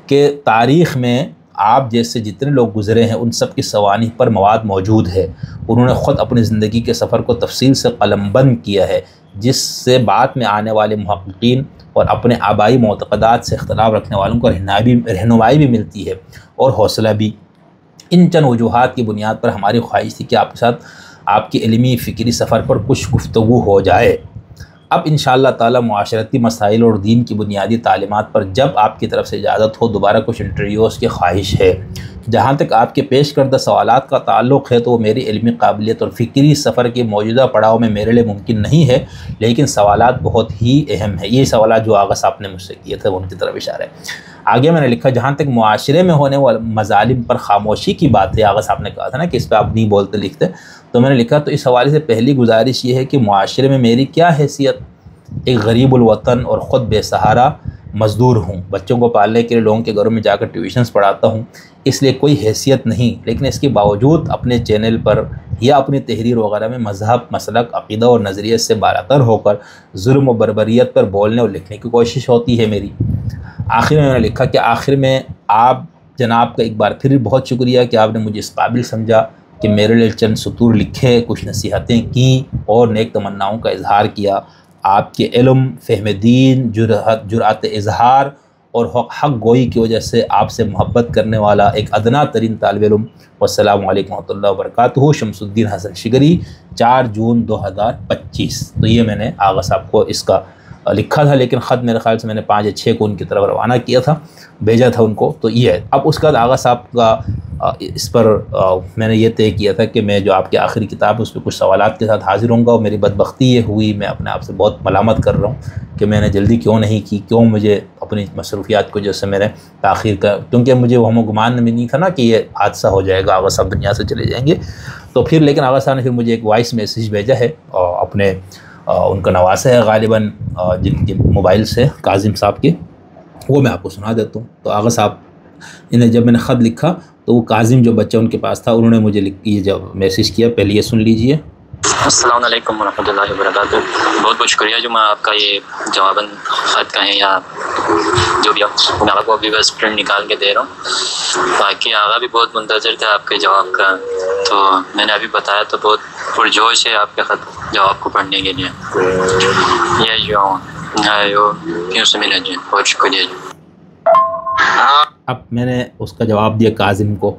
کہ تاریخ میں آپ جیسے جتنے لوگ گزرے ہیں ان سب کی سوانح پر مواد موجود ہے، انہوں نے خود اپنی زندگی کے سفر کو تفصیل سے قلم بند کیا ہے، جس سے بعد میں آنے والے محققین اور اپنے آبائی معتقدات سے اختلاف رکھنے والوں کو رہنمائی بھی ملتی ہے اور حوصلہ بھی۔ ان چند وجوہات کی بنیاد پر ہماری خواہش تھی کہ آپ کے ساتھ آپ کی علمی، فکری سفر پر کچھ گفتگو ہو جائے۔ اب انشاءاللہ تعالی معاشرتی مسائل اور دین کی بنیادی تعلیمات پر جب آپ کی طرف سے اجازت ہو دوبارہ کچھ انٹرویوز کی خواہش ہے۔ جہاں تک آپ کے پیش کردہ سوالات کا تعلق ہے تو وہ میری علمی قابلیت اور فکری سفر کے موجودہ پڑاؤ میں میرے لیے ممکن نہیں ہے، لیکن سوالات بہت ہی اہم ہیں۔ یہ سوالات جو آغا صاحب نے مجھ سے کیے تھے ان کی طرف اشارہ ہے۔ آگے میں نے لکھا جہاں تک معاشرے میں ہونے والے مظالم پر خاموشی کی بات ہے، آغا صاحب نے کہا تھا نا کہ اس پہ آپ نہیں بولتے لکھتے، تو میں نے لکھا تو اس حوالے سے پہلی گزارش یہ ہے کہ معاشرے میں میری کیا حیثیت؟ ایک غریب الوطن اور خود بے سہارا مزدور ہوں، بچوں کو پالنے کے لیے لوگوں کے گھروں میں جا کر ٹیوشنز پڑھاتا ہوں، اس لیے کوئی حیثیت نہیں، لیکن اس کے باوجود اپنے چینل پر یا اپنی تحریر وغیرہ میں مذہب، مسلک، عقیدہ اور نظریے سے بالاتر ہو کر ظلم و بربریت پر بولنے اور لکھنے کی کوشش ہوتی ہے میری۔ آخر میں نے لکھا کہ آخر میں آپ جناب کا ایک بار پھر بہت شکریہ کہ آپ نے مجھے اس قابل سمجھا کہ میرے لیے چند سطور لکھے، کچھ نصیحتیں کیں اور نیک تمناؤں کا اظہار کیا۔ آپ کے علم، فہم دین، جرأت اظہار اور حق گوئی کی وجہ سے آپ سے محبت کرنے والا ایک ادنا ترین طالب علم۔ والسلام علیکم ورحمۃ اللہ وبرکاتہ۔ شمس الدین حسن شگری، 4 جون 2025۔ تو یہ میں نے آغا صاحب کو اس کا لکھا تھا، لیکن خط میرے خیال سے میں نے 5 یا 6 کو ان کی طرف روانہ کیا تھا، بھیجا تھا ان کو، تو یہ ہے۔ اب اس کے بعد آغا صاحب کا اس پر میں نے یہ طے کیا تھا کہ میں جو آپ کی آخری کتاب ہے اس پہ کچھ سوالات کے ساتھ حاضر ہوں گا، اور میری بدبختی یہ ہوئی، میں اپنے آپ سے بہت ملامت کر رہا ہوں کہ میں نے جلدی کیوں نہیں کی، کیوں مجھے اپنی مصروفیات کو جیسے میں نے تاخیر کا، کیونکہ مجھے وہم و گمان میں نہیں تھا نا کہ یہ حادثہ ہو جائے گا، آغا صاحب دنیا سے چلے جائیں گے، تو پھر لیکن آغا صاحب نے پھر مجھے ایک وائس میسیج بھیجا ہے اپنے ان کا نواسہ ہے غالباً جن کے موبائل سے، کاظم صاحب کے، وہ میں آپ کو سنا دیتا ہوں۔ تو آغا صاحب انہیں جب میں نے خط لکھا تو وہ کاظم جو بچہ ان کے پاس تھا انہوں نے مجھے یہ جب میسیج کیا، پہلے یہ سن لیجئے۔ السلام علیکم ورحمۃ اللہ وبرکاتہ. بہت بہت شکریہ جو میں آپ کا یہ جواباً خط کہیں یا جو بھی آپ، میں آپ کو ابھی بس پرنٹ نکال کے دے رہا ہوں. باقی آغا بھی بہت منتظر تھا آپ کے جواب کا، تو میں نے ابھی بتایا تو بہت پرجوش ہے آپ کے خط جواب کو پڑھنے کے لیے. یہ جو کیوں سے ملا جی، بہت شکریہ جی. اب میں نے اس کا جواب دیا کاظم کو.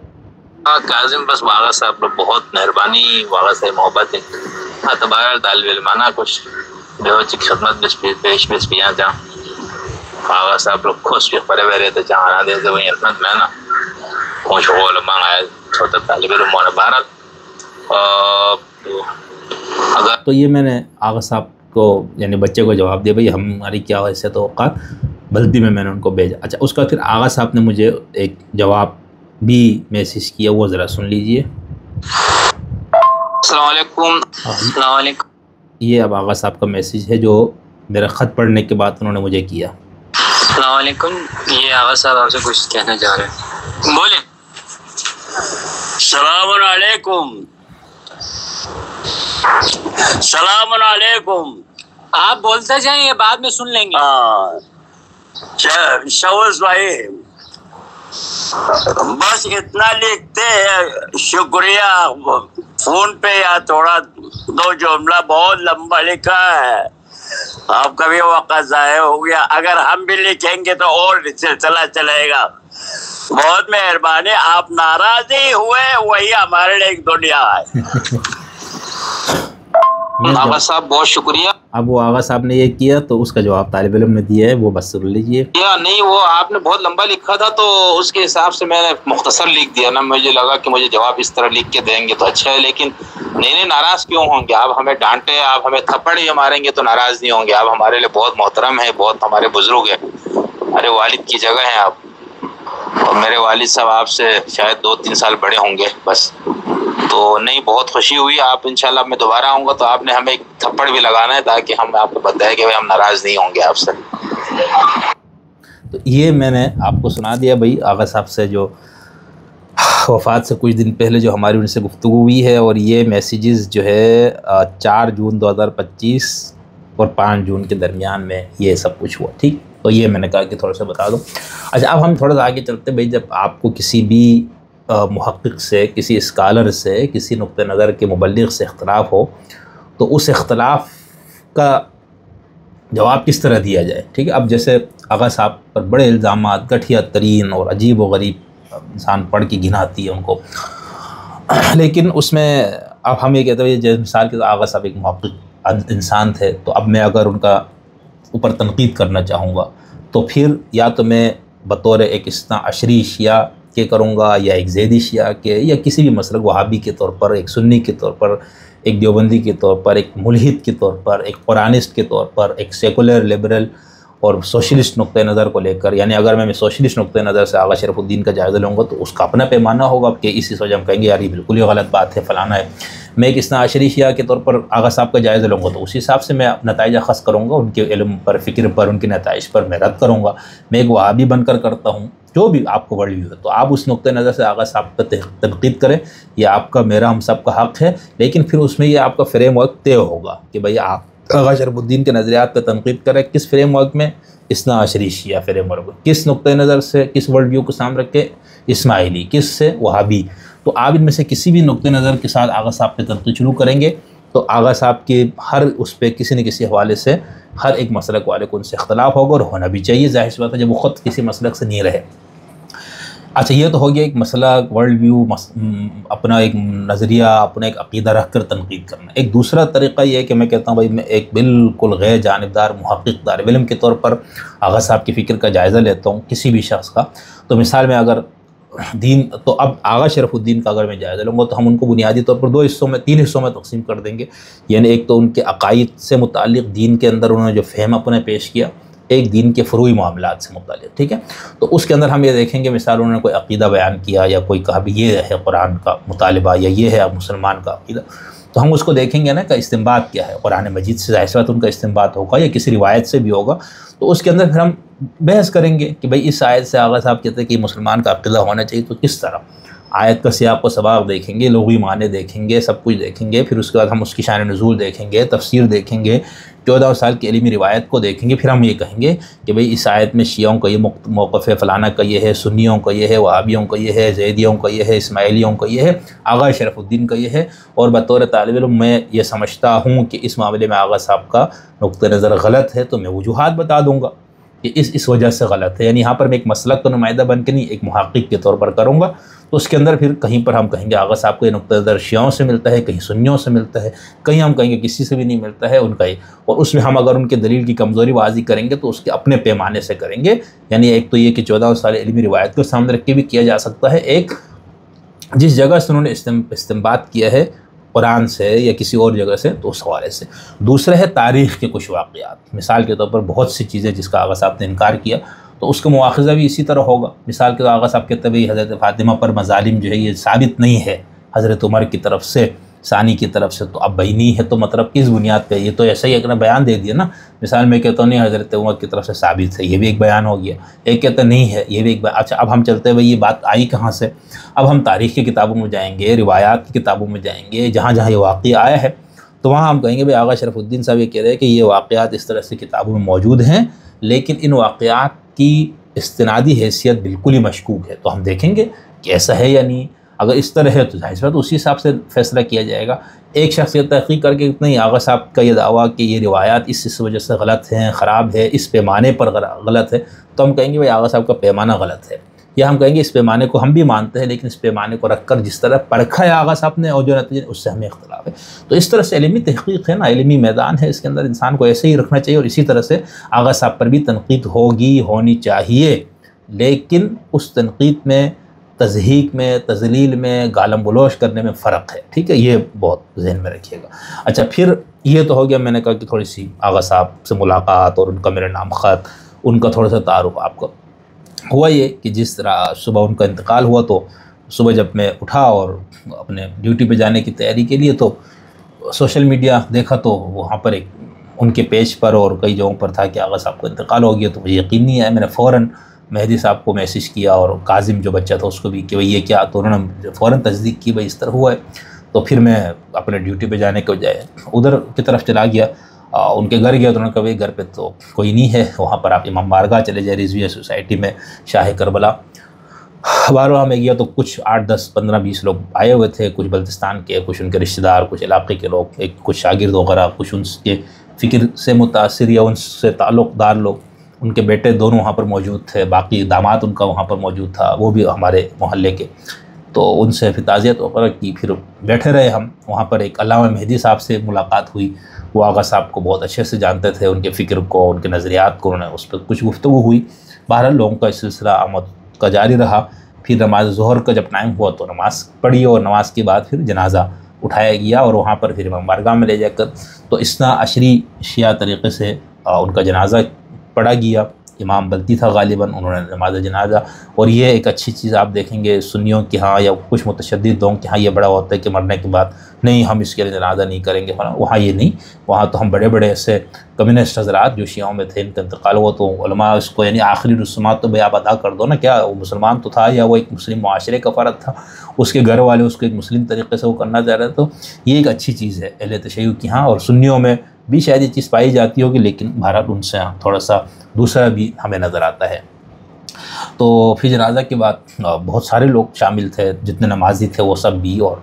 کاظم بس واغا صاحب لوگ بہت مہربانی، واغا صاحب محبت ہے. تو بہرحال طالب علمانہ کچھ بیوچ خدمت پیش پیا جا واغا صاحب لوگ خوش بھی پڑے ہوئے رہتے جہاں دے سے وہیں خدمت میں نا خوش ہو علماء آئے چھوٹا طالب علم ہونے بہرحال. اگر تو یہ میں نے آغا صاحب کو یعنی بچے کو جواب دیا بھائی ہماری کیا ویسے توقعات، بلدی میں نے ان کو بھیجا. اچھا اس کا پھر آغا صاحب نے مجھے ایک جواب بھی میسیج کیا، وہ ذرا سن لیجئے. السلام علیکم. السلام علیکم. یہ اب آغا صاحب کا میسیج ہے جو میرا خط پڑھنے کے بعد انہوں نے مجھے کیا. السلام علیکم. یہ آغا صاحب آپ سے کچھ کہنا چاہ رہے ہیں، بولیں. السلام علیکم. السلام علیکم. آپ بولتے جائیں، یہ بعد میں سن لیں گے. شوز بھائی بس اتنا لکھتے ہیں شکریہ فون پہ، یا تھوڑا دو جملہ بہت لمبا لکھا ہے، آپ کا بھی وقت ضائع ہو گیا. اگر ہم بھی لکھیں گے تو اور سلسلہ چلے گا. بہت مہربانی. آپ ناراض ہی ہوئے، وہی ہمارے لیے ایک دنیا ہے. آغا صاحب بہت شکریہ. اب وہ آغا صاحب نے یہ کیا تو اس کا جواب طالب علم نے دیا ہے، وہ بس سن لیجئے. یا نہیں، وہ آپ نے بہت لمبا لکھا تھا تو اس کے حساب سے میں نے مختصر لکھ دیا نا. مجھے لگا کہ مجھے جواب اس طرح لکھ کے دیں گے تو اچھا ہے، لیکن نہیں ناراض کیوں ہوں گے؟ آپ ہمیں ڈانٹے، آپ ہمیں تھپڑ ہی ماریں گے تو ناراض نہیں ہوں گے. آپ ہمارے لیے بہت محترم ہیں، بہت ہمارے بزرگ ہیں، ہمارے والد کی جگہ ہیں آپ. اور میرے والد صاحب آپ سے شاید 2-3 سال بڑے ہوں گے بس. تو نہیں، بہت خوشی ہوئی. آپ انشاءاللہ میں دوبارہ آؤں گا تو آپ نے ہمیں ایک تھپڑ بھی لگانا ہے تاکہ ہم آپ کو بتائیں کہ ہم ناراض نہیں ہوں گے آپ سے. تو یہ میں نے آپ کو سنا دیا بھائی آغا صاحب سے جو وفات سے کچھ دن پہلے جو ہماری ان سے گفتگو ہوئی ہے، اور یہ میسیجز جو ہے 4 جون 2025 اور 5 جون کے درمیان میں یہ سب کچھ ہوا. ٹھیک، تو یہ میں نے کہا کہ تھوڑا سا بتا دو. اچھا اب ہم تھوڑا سا آگے چلتے بھائی. جب آپ کو کسی بھی محقق سے، کسی اسکالر سے، کسی نقطہ نظر کے مبلغ سے اختلاف ہو تو اس اختلاف کا جواب کس طرح دیا جائے. ٹھیک ہے، اب جیسے آغا صاحب پر بڑے الزامات گٹھیا ترین اور عجیب و غریب انسان پڑھ کے گناتی ہے ان کو، لیکن اس میں اب ہم یہ کہتے ہیں جیسے مثال کے آغا صاحب ایک محقق انسان تھے، تو اب میں اگر ان کا اوپر تنقید کرنا چاہوں گا تو پھر یا تو میں بطور ایک اثنا عشری شیعہ کے کروں گا، یا ایک زیدی شیعہ کے، یا کسی بھی مسلک وہابی کے طور پر، ایک سنی کے طور پر، ایک دیوبندی کے طور پر، ایک ملحد کے طور پر، ایک قرآنسٹ کے طور پر، ایک سیکولر لبرل اور سوشلسٹ نقطہ نظر کو لے کر. یعنی اگر میں سوشلسٹ نقطہ نظر سے آغا شرف الدین کا جائزہ لوں گا تو اس کا اپنا پیمانہ ہوگا کہ اسی وجہ ہم کہیں گے یار یہ بالکل ہی غلط بات ہے، فلانا ہے. میں ایک اثنا عشری شیعہ کے طور پر آغا صاحب کا جائزہ لوں گا تو اسی حساب سے میں نتائج اخذ کروں گا، ان کے علم پر، فکر پر، ان کے نتائج پر میں رد کروں گا. میں ایک وہابی بن کر کرتا ہوں، جو بھی آپ کو ورلڈ ویو ہے، تو آپ اس نقطہ نظر سے آغا صاحب پر تنقید کریں، یہ آپ کا، میرا، ہم سب کا حق ہے. لیکن پھر اس میں یہ آپ کا فریم ورک طے ہوگا کہ بھئی آپ آغا شرف الدین کے نظریات پہ تنقید کریں کس فریم ورک میں؟ اثنا عشری شیعہ فریم ورک. کس نقطہ نظر سے، کس ورلڈ ویو کو سامنے رکھ کے؟ اسماعیلی. کس سے؟ وہابی. تو آپ ان میں سے کسی بھی نقطہ نظر کے ساتھ آغا صاحب پہ تنقید شروع کریں گے تو آغا صاحب کے ہر اس پہ کسی نہ کسی حوالے سے ہر ایک مسلک والے کو ان سے اختلاف ہوگا، اور ہونا بھی چاہیے، ظاہر سی بات ہے جب وہ خود کسی مسلک سے نہیں رہے. اچھا یہ تو ہو گیا ایک مسئلہ، ورلڈ ویو، اپنا ایک نظریہ، اپنا ایک عقیدہ رکھ کر تنقید کرنا. ایک دوسرا طریقہ یہ ہے کہ میں کہتا ہوں بھائی میں ایک بالکل غیر جانبدار محقق طالب علم کے طور پر آغا صاحب کی فکر کا جائزہ لیتا ہوں، کسی بھی شخص کا. تو مثال میں اگر دین، تو اب آغا شرف الدین کا اگر میں جائزہ لوں گا تو ہم ان کو بنیادی طور پر 3 حصوں میں تقسیم کر دیں گے. یعنی ایک تو ان کے عقائد سے متعلق، دین کے اندر انہوں نے جو فہم اپنے پیش کیا، ایک دین کے فروعی معاملات سے متعلق. ٹھیک ہے، تو اس کے اندر ہم یہ دیکھیں گے مثال انہوں نے کوئی عقیدہ بیان کیا، یا کوئی کہا بھی یہ ہے قرآن کا مطالبہ، یا یہ ہے مسلمان کا عقیدہ، تو ہم اس کو دیکھیں گے نا کہ استنباط کیا ہے. قرآن مجید سے ظاہر سی بات ان کا استنباط ہوگا، یا کسی روایت سے بھی ہوگا. تو اس کے اندر پھر ہم بحث کریں گے کہ بھئی اس آیت سے آغا صاحب کہتے ہیں کہ مسلمان کا عقیدہ ہونا چاہیے، تو کس طرح آیت کا سیاق و سباق دیکھیں گے، لغوی معنی دیکھیں گے، سب کچھ دیکھیں گے، پھر اس کے بعد ہم اس کی شان نزول دیکھیں گے، تفسیر دیکھیں گے، 14 سال کی علمی روایت کو دیکھیں گے، پھر ہم یہ کہیں گے کہ بھئی اس آیت میں شیعوں کا یہ موقف ہے، فلانا کا یہ ہے، سنیوں کا یہ ہے، وہابیوں کا یہ ہے، زیدیوں کا یہ ہے، اسماعیلیوں کا یہ ہے، آغا شرف الدین کا یہ ہے. اور بطور طالب علم میں یہ سمجھتا ہوں کہ اس معاملے میں آغا صاحب کا نقطہ نظر غلط ہے، تو میں وجوہات بتا دوں گا کہ اس وجہ سے غلط ہے. یعنی یہاں پر میں ایک مسلک کا نمائندہ بن کے نہیں، ایک محقق کے طور پر کروں گا. تو اس کے اندر پھر کہیں پر ہم کہیں گے آغا صاحب کا یہ نقطہ نظر شیعوں سے ملتا ہے، کہیں سنیوں سے ملتا ہے، کہیں ہم کہیں گے کسی سے بھی نہیں ملتا ہے ان کا ہی. اور اس میں ہم اگر ان کے دلیل کی کمزوری واضح کریں گے تو اس کے اپنے پیمانے سے کریں گے. یعنی ایک تو یہ کہ 14 سال علمی روایت کو سامنے رکھ کے بھی کیا جا سکتا ہے، ایک جس جگہ سے انہوں نے استنباط کیا ہے قرآن سے یا کسی اور جگہ سے، تو اس حوالے سے. دوسرا ہے تاریخ کے کچھ واقعات، مثال کے طور پر بہت سی چیزیں جس کا آغا صاحب نے انکار کیا تو اس کا مواخذہ بھی اسی طرح ہوگا. مثال کے طور آغا صاحب کہتے ہیں حضرت فاطمہ پر مظالم جو ہے یہ ثابت نہیں ہے حضرت عمر کی طرف سے، ثانی کی طرف سے، تو اب بینی ہے تو مطلب کس بنیاد پہ؟ یہ تو ایسا ہی ایک نے بیان دے دیا نا. مثال میں کہتا ہوں نہیں حضرت عمر کی طرف سے ثابت ہے، یہ بھی ایک بیان ہو گیا. ایک کہتا نہیں ہے، یہ بھی ایک بیان. اچھا اب ہم چلتے ہیں بھائی یہ بات آئی کہاں سے؟ اب ہم تاریخ کی کتابوں میں جائیں گے، روایات کی کتابوں میں جائیں گے، جہاں جہاں یہ واقعہ آیا ہے تو وہاں ہم کہیں گے بھائی آغا شرف الدین صاحب یہ کہہ رہے ہیں کہ یہ واقعات اس طرح سے کتابوں میں موجود ہیں، لیکن ان واقعات کی استنادی حیثیت بالکل ہی مشکوک ہے. تو ہم دیکھیں گے کہ ایسا ہے یا نہیں. اگر اس طرح ہے تو ظاہر بات اسی حساب سے فیصلہ کیا جائے گا. ایک شخص یہ تحقیق کر کے نہیں آغا صاحب کا یہ دعویٰ کہ یہ روایات اس وجہ سے غلط ہیں، خراب ہے، اس پیمانے پر غلط ہے، تو ہم کہیں گے بھائی آغا صاحب کا پیمانہ غلط ہے. یا ہم کہیں گے اس پیمانے کو ہم بھی مانتے ہیں، لیکن اس پیمانے کو رکھ کر جس طرح پرکھا ہے آغا صاحب نے اور جو نتیجے اس سے ہمیں اختلاف ہے. تو اس طرح سے علمی تحقیق ہے نا، علمی میدان ہے، اس کے اندر انسان کو ایسے ہی رکھنا چاہیے. اور اسی طرح سے آغا صاحب پر بھی تنقید ہونی چاہیے، لیکن اس تنقید میں، تضحیک میں، تضلیل میں، گالم گلوچ کرنے میں فرق ہے. ٹھیک ہے، یہ بہت ذہن میں رکھیے گا. اچھا پھر یہ تو ہو گیا، میں نے کہا کہ تھوڑی سی آغا صاحب سے ملاقات اور ان کا میرے نام خط، ان کا تھوڑا سا تعارف آپ کو. ہوا یہ کہ جس طرح صبح ان کا انتقال ہوا تو صبح جب میں اٹھا اور اپنے ڈیوٹی پہ جانے کی تیاری کے لیے تو سوشل میڈیا دیکھا تو وہاں پر ایک ان کے پیج پر اور کئی جگہوں پر تھا کہ آغا صاحب کو انتقال ہو گیا. تو مجھے یقین نہیں آیا. میں نے فوراً مہدی صاحب کو میسیج کیا اور کاظم جو بچہ تھا اس کو بھی کہ بھئی یہ کیا، تو انہوں نے فوراً تصدیق کی بھئی اس طرح ہوا ہے. تو پھر میں اپنے ڈیوٹی پہ جانے کے بجائے ادھر کی طرف چلا گیا، ان کے گھر گیا. تو انہوں نے کہا بھئی گھر پہ تو کوئی نہیں ہے، وہاں پر آپ امام بارگاہ چلے جائیں، رضویہ سوسائٹی میں شاہ کربلا. بارگاہ میں گیا تو کچھ 8 10 15 20 لوگ آئے ہوئے تھے، کچھ بلتستان کے، کچھ ان کے رشتہ دار، کچھ علاقے کے لوگ، کچھ شاگرد وغیرہ، کچھ ان کے فکر سے متاثر یا ان سے تعلق دار لوگ. ان کے بیٹے دونوں وہاں پر موجود تھے، باقی داماد ان کا وہاں پر موجود تھا، وہ بھی ہمارے محلے کے. تو ان سے پھر تعزیت وغیرہ کی، پھر بیٹھے رہے ہم وہاں پر. ایک علامہ مہدی صاحب سے ملاقات ہوئی، وہ آغا صاحب کو بہت اچھے سے جانتے تھے، ان کے فکر کو، ان کے نظریات کو، انہوں نے اس پہ کچھ گفتگو ہوئی. بہرحال لوگوں کا سلسلہ آمد کا جاری رہا. پھر نماز ظہر کا جب ٹائم ہوا تو نماز پڑھی اور نماز کے بعد پھر جنازہ اٹھایا گیا اور وہاں پر پھر امام بارگاہ میں لے جا کر تو اثنا عشری شیعہ طریقے سے ان کا جنازہ پڑھا گیا. امام بلتی تھا غالباً، انہوں نے نماز جنازہ. اور یہ ایک اچھی چیز آپ دیکھیں گے سنیوں کے ہاں یا کچھ متشدد لوگوں کے ہاں یہ بڑا ہوتا ہے کہ مرنے کے بعد نہیں ہم اس کے لیے جنازہ نہیں کریں گے. وہاں یہ نہیں، وہاں تو ہم بڑے بڑے ایسے کمیونسٹ حضرات جو شیعوں میں تھے، ان کا انتقال ہوا تو علماء اس کو یعنی آخری رسومات تو بھئی آپ ادا کر دو نا. کیا وہ مسلمان تو تھا یا وہ ایک مسلم معاشرے کا فرد تھا، اس کے گھر والے اس کو ایک مسلم طریقے سے وہ کرنا چاہ رہے. تو یہ ایک اچھی چیز ہے اہل تشیع کی ہاں. اور سنیوں میں بھی شاید یہ چیز پائی جاتی ہوگی، لیکن بہرحال ان سے تھوڑا سا دوسرا بھی ہمیں نظر آتا ہے. تو پھر جنازہ کے بعد بہت سارے لوگ شامل تھے، جتنے نمازی تھے وہ سب بھی. اور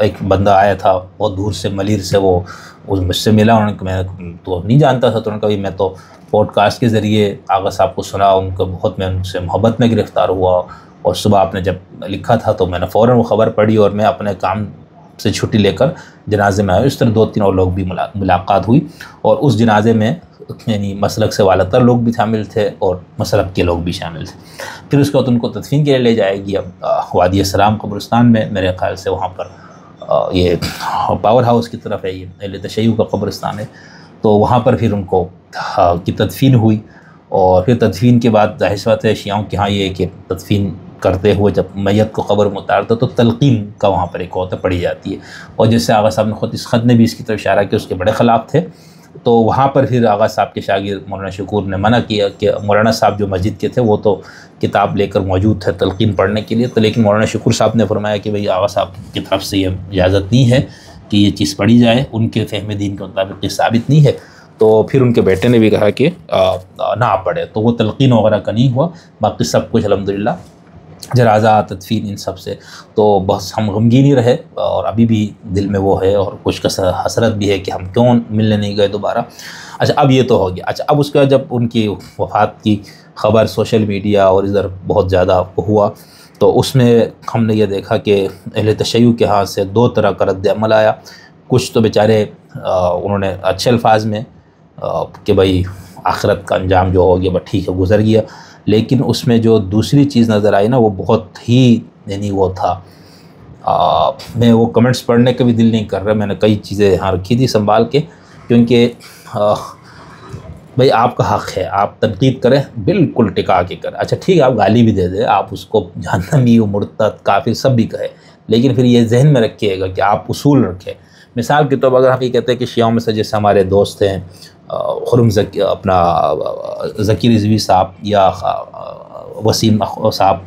ایک بندہ آیا تھا بہت دور سے، ملیر سے، وہ مجھ سے ملا. انہوں نے میں تو نہیں جانتا تھا، تو انہوں نے کہا میں تو پوڈ کاسٹ کے ذریعے آغا صاحب کو سنا، ان کو بہت میں ان سے محبت میں گرفتار ہوا. اور صبح آپ نے جب لکھا تھا تو میں نے فوراً وہ خبر پڑھی اور میں اپنے کام سے چھٹی لے کر جنازے میں آیا. اس طرح 2-3 اور لوگ بھی ملاقات ہوئی. اور اس جنازے میں یعنی مسلک سے والا تر لوگ بھی شامل تھے اور مسلک کے لوگ بھی شامل تھے. پھر اس کے بعد ان کو تدفین کے لیے لے جائے گی وادی السلام قبرستان میں، میرے خیال سے وہاں پر یہ پاور ہاؤس کی طرف ہے، یہ اہل تشیع کا قبرستان ہے. تو وہاں پر پھر ان کو کی تدفین ہوئی. اور پھر تدفین کے بعد ظاہر سی بات ہے شیعوں کے ہاں یہ کہ تدفین کرتے ہوئے جب میت کو قبر میں اتارتا تو تلقین کا وہاں پر ایک ہوتا پڑھی جاتی ہے. اور جیسے آغا صاحب نے خود اس خط نے بھی اس کی طرف اشارہ کیا، اس کے بڑے خلاف تھے. تو وہاں پر پھر آغا صاحب کے شاگرد مولانا شکور نے منع کیا کہ مولانا صاحب جو مسجد کے تھے وہ تو کتاب لے کر موجود تھے تلقین پڑھنے کے لیے، تو لیکن مولانا شکور صاحب نے فرمایا کہ بھئی آغا صاحب کی طرف سے یہ اجازت نہیں ہے کہ یہ چیز پڑھی جائے، ان کے فہم دین کے مطابق یہ ثابت نہیں ہے۔ تو پھر ان کے بیٹے نے بھی کہا کہ نہ پڑھے، تو وہ تلقین وغیرہ کا نہیں ہوا، باقی سب کچھ الحمدللہ جنازہ تدفین ان سب سے تو بس ہم غمگین ہی رہے، اور ابھی بھی دل میں وہ ہے اور کچھ حسرت بھی ہے کہ ہم کیوں ملنے نہیں گئے دوبارہ۔ اچھا اب یہ تو ہو گیا۔ اچھا اب اس کے بعد جب ان کی وفات کی خبر سوشل میڈیا اور ادھر بہت زیادہ ہوا، تو اس میں ہم نے یہ دیکھا کہ اہل تشیع کے ہاں سے دو طرح کا رد عمل آیا۔ کچھ تو بیچارے انہوں نے اچھے الفاظ میں کہ بھئی آخرت کا انجام جو ہو گیا بس ٹھیک ہے گزر گیا، لیکن اس میں جو دوسری چیز نظر آئی نا وہ بہت ہی یعنی وہ تھا، میں وہ کمنٹس پڑھنے کا بھی دل نہیں کر رہا، میں نے کئی چیزیں یہاں رکھی تھی سنبھال کے، کیونکہ بھئی آپ کا حق ہے، آپ تنقید کریں بالکل ٹکا کے کریں۔ اچھا ٹھیک ہے آپ گالی بھی دے دیں، آپ اس کو جہنمی مرتد کافر سب بھی کہے، لیکن پھر یہ ذہن میں رکھیے گا کہ آپ اصول رکھیں۔ مثال کے طور پر اگر ہم یہ کہتے ہیں کہ شیعوں میں سے جیسے ہمارے دوست ہیں خرم اپنا ذکی رضوی صاحب یا وسیم صاحب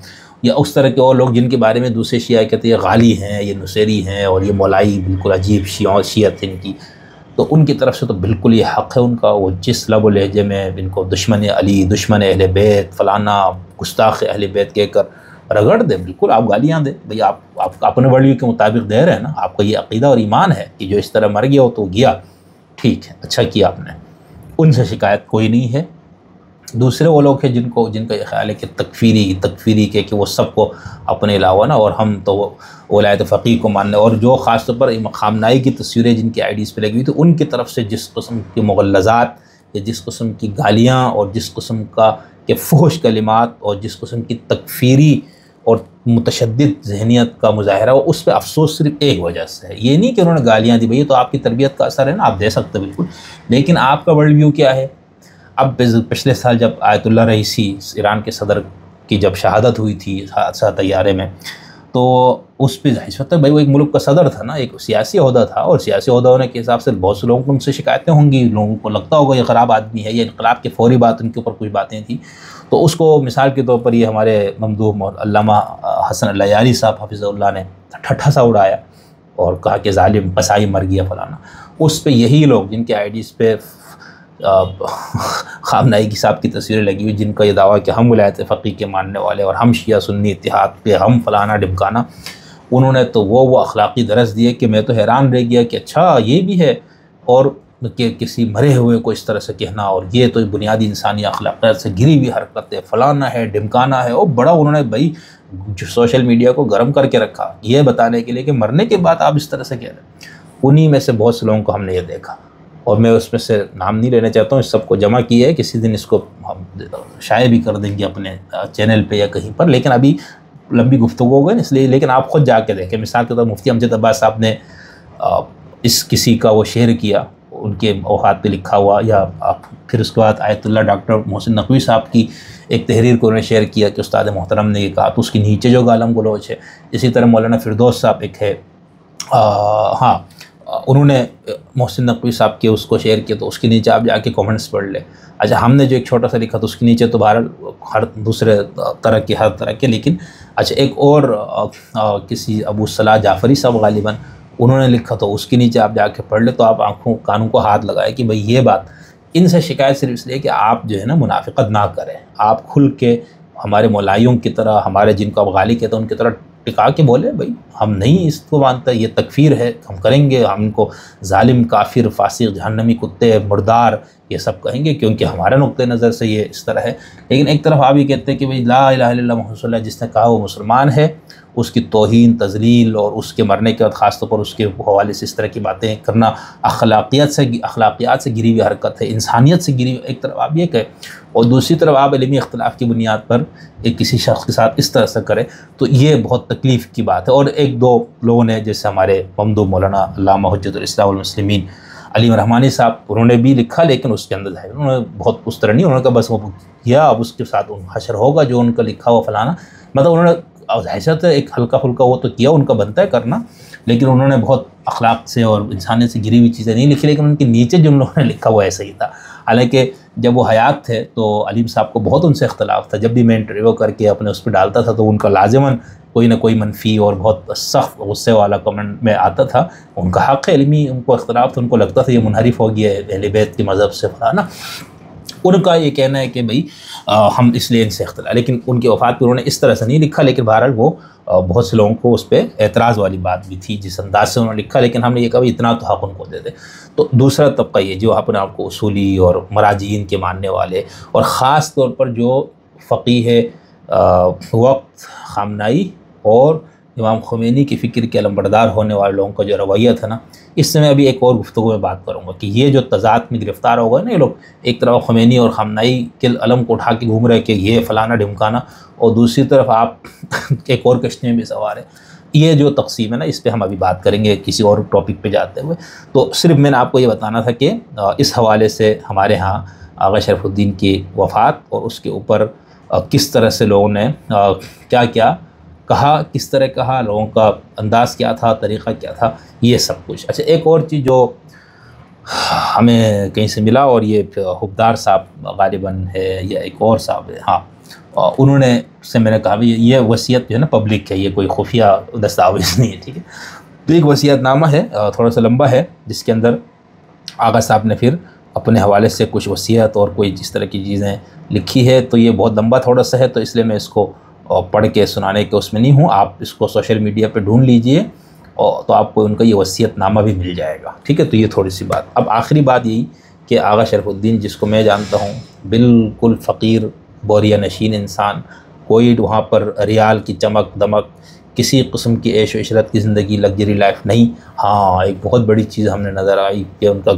یا اس طرح کے اور لوگ جن کے بارے میں دوسرے شیعہ کہتے ہیں یہ غالی ہیں، یہ نصیری ہیں اور یہ مولائی بالکل عجیب شیعت ان کی، تو ان کی طرف سے تو بالکل یہ حق ہے ان کا، وہ جس لب و لہجے میں ان کو دشمن علی، دشمن اہل بیت، فلانا گستاخ اہل بیت کہہ کر رگڑ دے، بالکل آپ گالیاں دیں، بھئی آپ اپنے ولیو کے مطابق دے رہے ہیں نا، آپ کا یہ عقیدہ اور ایمان ہے کہ جو اس طرح مر گیا ہو تو گیا، ٹھیک ہے اچھا کیا آپ نے، ان سے شکایت کوئی نہیں ہے۔ دوسرے وہ لوگ ہیں جن کا یہ خیال ہے کہ تکفیری کہ وہ سب کو اپنے علاوہ نا، اور ہم تو ولایت فقیہ کو ماننے، اور جو خاص طور پر خامنائی کی تصویریں جن کی آئی ڈیز پہ لگی ہوئی تھی ان کی طرف سے جس قسم کی مغلظات یا جس قسم کی گالیاں اور جس قسم کا کہ فحش کلمات اور جس قسم کی تکفیری اور متشدد ذہنیت کا مظاہرہ ہو، اس پہ افسوس صرف ایک وجہ سے ہے، یہ نہیں کہ انہوں نے گالیاں دی، بھئی تو آپ کی تربیت کا اثر ہے نا، آپ دے سکتے بالکل، لیکن آپ کا ورلڈ ویو کیا ہے؟ اب پچھلے سال جب آیت اللہ رئیسی ایران کے صدر کی جب شہادت ہوئی تھی حادثہ طیارے میں، تو اس پہ ظاہر ہے بھائی وہ ایک ملک کا صدر تھا نا، ایک سیاسی عہدہ تھا، اور سیاسی عہدہ ہونے کے حساب سے بہت سے لوگوں کو ان سے شکایتیں ہوں گی، لوگوں کو لگتا ہوگا یہ خراب آدمی ہے، یہ انقلاب کے فوری بعد ان کے اوپر کچھ باتیں تھیں، تو اس کو مثال کے طور پر یہ ہمارے ممدوح علامہ حسن العیاری صاحب حفظ اللہ نے ٹھٹھا سا اڑایا اور کہا کہ ظالم قصائی مر گیا فلانا، اس پہ یہی لوگ جن کے آئی ڈیز پہ خامنائی کی صاحب کی تصویریں لگی ہوئی، جن کا یہ دعویٰ کہ ہم ولایت فقیہ کے ماننے والے اور ہم شیعہ سنی اتحاد پہ ہم فلانا ڈمکانا، انہوں نے تو وہ اخلاقی درس دیے کہ میں تو حیران رہ گیا کہ اچھا یہ بھی ہے، اور کہ کسی مرے ہوئے کو اس طرح سے کہنا، اور یہ تو بنیادی انسانی اخلاقیات سے گری ہوئی حرکت ہے، فلانا ہے ڈمکانا ہے، اور بڑا انہوں نے بھائی سوشل میڈیا کو گرم کر کے رکھا یہ بتانے کے لیے کہ مرنے کے بعد آپ اس طرح سے کہہ رہے ہیں۔ انہی میں سے بہت سے لوگوں کو ہم نے یہ دیکھا، اور میں اس میں سے نام نہیں لینا چاہتا ہوں، اس سب کو جمع کیا ہے، کسی دن اس کو ہم شائع بھی کر دیں گے اپنے چینل پہ یا کہیں پر، لیکن ابھی لمبی گفتگو ہو گئی اس لیے، لیکن آپ خود جا کے دیکھیں۔ مثال کے طور پر مفتی امجد عباس صاحب نے اس کسی کا وہ شعر کیا ان کے اوقات پہ لکھا ہوا، یا پھر اس کے بعد آیت اللہ ڈاکٹر محسن نقوی صاحب کی ایک تحریر کو انہوں نے شیئر کیا کہ استاد محترم نے یہ کہا، تو اس کے نیچے جو گالم گلوچ ہے۔ اسی طرح مولانا فردوس صاحب ایک ہے، ہاں انہوں نے محسن نقوی صاحب کے اس کو شیئر کیا، تو اس کے نیچے آپ جا کے کومنٹس پڑھ لیں۔ اچھا ہم نے جو ایک چھوٹا سا لکھا تو اس کے نیچے تو بہرحال ہر دوسرے طرح کے ہر طرح کے، لیکن اچھا ایک اور کسی ابو صلاح جعفری صاحب غالباً انہوں نے لکھا، تو اس کے نیچے آپ جا کے پڑھ لیں، تو آپ آنکھوں کانوں کو ہاتھ لگائے کہ بھئی یہ بات ان سے شکایت صرف اس لیے کہ آپ جو ہے نا منافقت نہ کریں، آپ کھل کے ہمارے مولائیوں کی طرح، ہمارے جن کو آپ غالی کہتے ہیں ان کی طرح ٹکا کے بولے بھئی ہم نہیں اس کو مانتے، یہ تکفیر ہے، ہم کریں گے، ہم ان کو ظالم، کافر، فاسق، جہنمی، کتے، مردار یہ سب کہیں گے، کیونکہ ہمارے نقطۂ نظر سے یہ اس طرح ہے۔ لیکن ایک طرف آپ یہ کہتے ہیں کہ بھئی لا الہ الا اللہ محمد رسول اللہ، جس نے کہا وہ مسلمان ہے، اس کی توہین، تذلیل اور اس کے مرنے کے بعد خاص طور پر اس کے حوالے سے اس طرح کی باتیں کرنا اخلاقیات سے گری ہوئی حرکت ہے، انسانیت سے گری ہوئی، ایک طرف آپ یہ کہیں، اور دوسری طرف آپ علمی اختلاف کی بنیاد پر ایک کسی شخص کے ساتھ اس طرح سے کریں، تو یہ بہت تکلیف کی بات ہے۔ اور ایک دو لوگوں نے جیسے ہمارے ممدوح مولانا علامہ حجت الاسلام والمسلمین علیم رحمانی صاحب، انہوں نے بھی لکھا، لیکن اس کے اندر ہے انہوں نے بہت اس طرح نہیں، انہوں نے کہا بس وہ کیا، اب اس کے ساتھ حشر ہوگا جو ان کا لکھا ہوا فلانا، مطلب انہوں نے حیثیت ہے ایک ہلکا پھلکا وہ تو کیا، ان کا بنتا ہے کرنا، لیکن انہوں نے بہت اخلاق سے اور انسانیت سے گری ہوئی چیزیں نہیں لکھی، لیکن ان کے نیچے جو لوگوں نے لکھا وہ ایسا ہی تھا۔ حالانکہ جب وہ حیات تھے تو علیم صاحب کو بہت ان سے اختلاف تھا. جب بھی میں انٹرویو کر کے اپنے اس پہ ڈالتا تھا تو ان کا لازماً کوئی نہ کوئی منفی اور بہت سخت غصے والا کمنٹ میں آتا تھا. ان کا حق ہے علمی، ان کو اختلاف تھا، ان کو لگتا تھا یہ منحرف ہو گیا ہے اہل بیت کے مذہب سے فلانا. ان کا یہ کہنا ہے کہ بھئی ہم اس لیے ان سے اختلاف، لیکن ان کی وفات پہ انہوں نے اس طرح سے نہیں لکھا، لیکن بہرحال وہ بہت سے لوگوں کو اس پہ اعتراض والی بات بھی تھی جس انداز سے انہوں نے لکھا، لیکن ہم نے یہ کہا اتنا تو حق ان کو دے دے. تو دوسرا طبقہ یہ جو اپنے آپ کو اصولی اور مراجعین کے ماننے والے، اور خاص طور پر جو فقیہ وقت خامنائی اور امام خمینی کی فکر کے علمبردار ہونے والے لوگوں کا جو رویہ تھا نا، اس سے میں ابھی ایک اور گفتگو میں بات کروں گا کہ یہ جو تضاد میں گرفتار ہو گئے نا یہ لوگ، ایک طرف خمینی اور خامنائی کے علم کو اٹھا کے گھوم رہے کہ یہ فلانا ڈھمکانا، اور دوسری طرف آپ ایک اور کشتی میں بھی سوار ہے. یہ جو تقسیم ہے نا اس پہ ہم ابھی بات کریں گے کسی اور ٹاپک پہ جاتے ہوئے. تو صرف میں نے آپ کو یہ بتانا تھا کہ اس حوالے سے ہمارے ہاں آغا شرف الدین کی وفات اور اس کے اوپر کس طرح سے لوگوں نے کیا کیا کہا، کس طرح کہا، لوگوں کا انداز کیا تھا، طریقہ کیا تھا، یہ سب کچھ. اچھا ایک اور چیز جو ہمیں کہیں سے ملا، اور یہ حبدار صاحب غالباً ہے یا ایک اور صاحب ہے، ہاں انہوں نے سے میں نے کہا بھی یہ وصیت جو ہے نا پبلک ہے، یہ کوئی خفیہ دستاویز نہیں ہے، ٹھیک ہے. تو ایک وصیت نامہ ہے تھوڑا سا لمبا ہے جس کے اندر آغا صاحب نے پھر اپنے حوالے سے کچھ وصیت اور کوئی جس طرح کی چیزیں لکھی ہے. تو یہ بہت لمبا تھوڑا سا ہے، تو اس لیے میں اس کو پڑھ کے سنانے کے اس میں نہیں ہوں. آپ اس کو سوشل میڈیا پہ ڈھونڈ لیجئے تو آپ کو ان کا یہ وصیت نامہ بھی مل جائے گا، ٹھیک ہے. تو یہ تھوڑی سی بات. اب آخری بات یہی کہ آغا شرف الدین جس کو میں جانتا ہوں بالکل فقیر بوریا نشین انسان، کوئی وہاں پر ریال کی چمک دمک، کسی قسم کی عیش و عشرت کی زندگی، لگژری لائف نہیں. ہاں ایک بہت بڑی چیز ہم نے نظر آئی کہ ان کا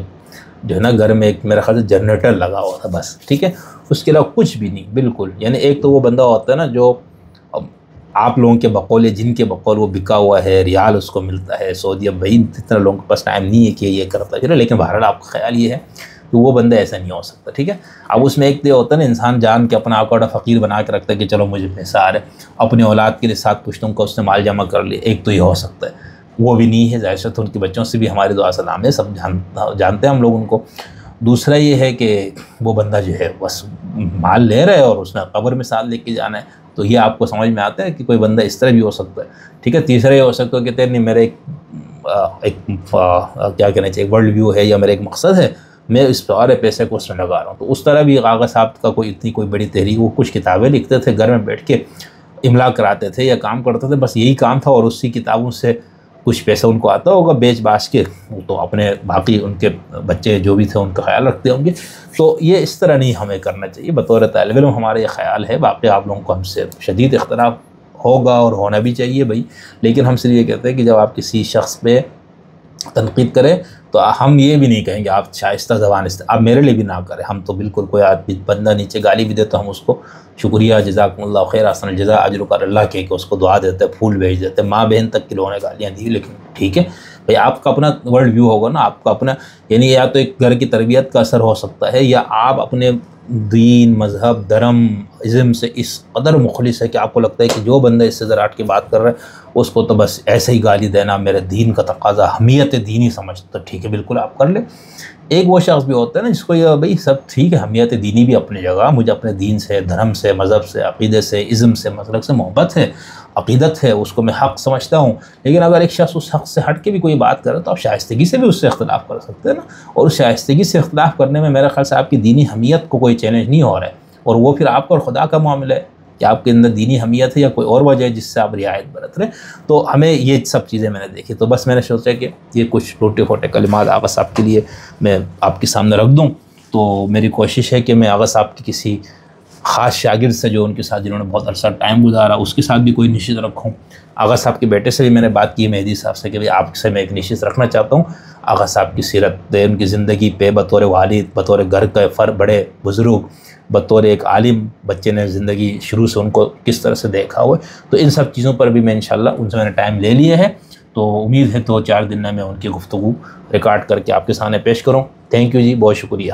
جو ہے نا گھر میں ایک میرا خیال سے جنریٹر لگا ہوا تھا بس، ٹھیک ہے. اس کے علاوہ کچھ بھی نہیں بالکل. یعنی ایک تو وہ بندہ ہوتا ہے نا جو آپ لوگوں کے بقول، جن کے بقول وہ بکا ہوا ہے، ریال اس کو ملتا ہے سعودی. اب بھائی اتنا لوگوں کے پاس ٹائم نہیں ہے کہ یہ کرتا ہے، لیکن بہرحال آپ کا خیال یہ ہے کہ وہ بندہ ایسا نہیں ہو سکتا، ٹھیک ہے. اب اس میں ایک تو ہوتا ہے نا انسان جان کے اپنا آپ کو فقیر بنا کے رکھتا ہے کہ چلو مجھے پیسہ آ رہا ہے، اپنے اولاد کے لیے 7 پشتوں کا اس نے مال جمع کر لیا. ایک تو یہ ہو سکتا ہے، وہ بھی نہیں ہے ظاہر سے، تو ان کے بچوں سے بھی ہماری دعا سلام ہے، سب جانتے ہیں ہم لوگ ان کو. دوسرا یہ ہے کہ وہ بندہ جو ہے بس مال لے رہا ہے اور اس نے قبر میں ساتھ لے کے جانا ہے. تو یہ آپ کو سمجھ میں آتا ہے کہ کوئی بندہ اس طرح بھی ہو سکتا ہے، ٹھیک ہے. تیسرا یہ ہو سکتا ہے کہ تیرے نہیں، میرا ایک کیا کہنا چاہیے ورلڈ ویو ہے یا میرا ایک مقصد ہے، میں اس سارے پیسے کو اس میں لگا رہا ہوں. تو اس طرح بھی آغا صاحب کا کوئی بڑی تحریک، وہ کچھ کتابیں لکھتے تھے گھر میں بیٹھ کے، املا کراتے تھے یا کام کرتے تھے، بس یہی کام تھا. اور اسی کتابوں سے کچھ پیسہ ان کو آتا ہوگا بیچ باچ کے، تو اپنے باقی ان کے بچے جو بھی تھے ان کا خیال رکھتے ہوں گے. تو یہ اس طرح نہیں ہمیں کرنا چاہیے. بطور طالب علم ہمارا یہ خیال ہے، باقی آپ لوگوں کو ہم سے شدید اختلاف ہوگا اور ہونا بھی چاہیے بھائی، لیکن ہم صرف یہ کہتے ہیں کہ جب آپ کسی شخص پہ تنقید کریں تو ہم یہ بھی نہیں کہیں گے آپ شائستہ زبان آپ میرے لیے بھی نہ کریں. ہم تو بالکل کوئی آدمی بندہ نیچے گالی بھی دے تو ہم اس کو شکریہ، جزاکم اللہ خیر، احسن الجزاء، اجرک علی اللہ کہہ کے اس کو دعا دیتے، پھول بھیج دیتے. ماں بہن تک کے لوگوں نے گالیاں دی، لیکن ٹھیک ہے بھائی آپ کا اپنا ورلڈ ویو ہوگا نا، آپ کا اپنا، یعنی یا تو ایک گھر کی تربیت کا اثر ہو سکتا ہے، یا آپ اپنے دین، مذہب، دھرم، ازم سے اس قدر مخلص ہے کہ آپ کو لگتا ہے کہ جو بندہ اس سے ذراٹ کی بات کر رہا ہے اس کو تو بس ایسے ہی گالی دینا میرے دین کا تقاضا، حمیت دینی سمجھتا، ٹھیک ہے بالکل آپ کر لیں. ایک وہ شخص بھی ہوتا ہے نا جس کو یہ بھائی سب ٹھیک ہے، حمیت دینی بھی اپنی جگہ، مجھے اپنے دین سے، دھرم سے، مذہب سے، عقیدے سے، ازم سے، مسلک سے محبت ہے، عقیدت ہے، اس کو میں حق سمجھتا ہوں. لیکن اگر ایک شخص اس حق سے ہٹ کے بھی کوئی بات کرے تو آپ شائستگی سے بھی اس سے اختلاف کر سکتے ہیں نا. اور اس شائستگی سے اختلاف کرنے میں میرا خیال سے آپ کی دینی حمیت کو کوئی چیلنج نہیں ہو رہا ہے، اور وہ پھر آپ اور خدا کا معاملہ ہے کہ آپ کے اندر دینی حمیت ہے یا کوئی اور وجہ ہے جس سے آپ رعایت برت رہے. تو ہمیں یہ سب چیزیں میں نے دیکھی، تو بس میں نے سوچا کہ یہ کچھ ٹوٹے پھوٹے کلمات آغا صاحب کے لیے میں آپ کے سامنے رکھ دوں. تو میری کوشش ہے کہ میں آغا صاحب کی کسی خاص شاگرد سے جو ان کے ساتھ جنہوں نے بہت عرصہ ٹائم گزارا اس کے ساتھ بھی کوئی نشست رکھوں. آغا صاحب کے بیٹے سے بھی میں نے بات کی مہدی صاحب سے کہ بھائی آپ سے میں ایک نشست رکھنا چاہتا ہوں، آغا صاحب کی سیرت، ان کی زندگی پہ بطور والد، بطور گھر کے بڑے بزرگ، بطور ایک عالم، بچے نے زندگی شروع سے ان کو کس طرح سے دیکھا ہوا ہے. تو ان سب چیزوں پر بھی میں انشاءاللہ ان سے میں نے ٹائم لے لیا ہے. تو امید ہے 2-4 دن میں ان کی گفتگو ریکارڈ کر کے آپ کے سامنے پیش کروں. تھینک یو جی، بہت شکریہ.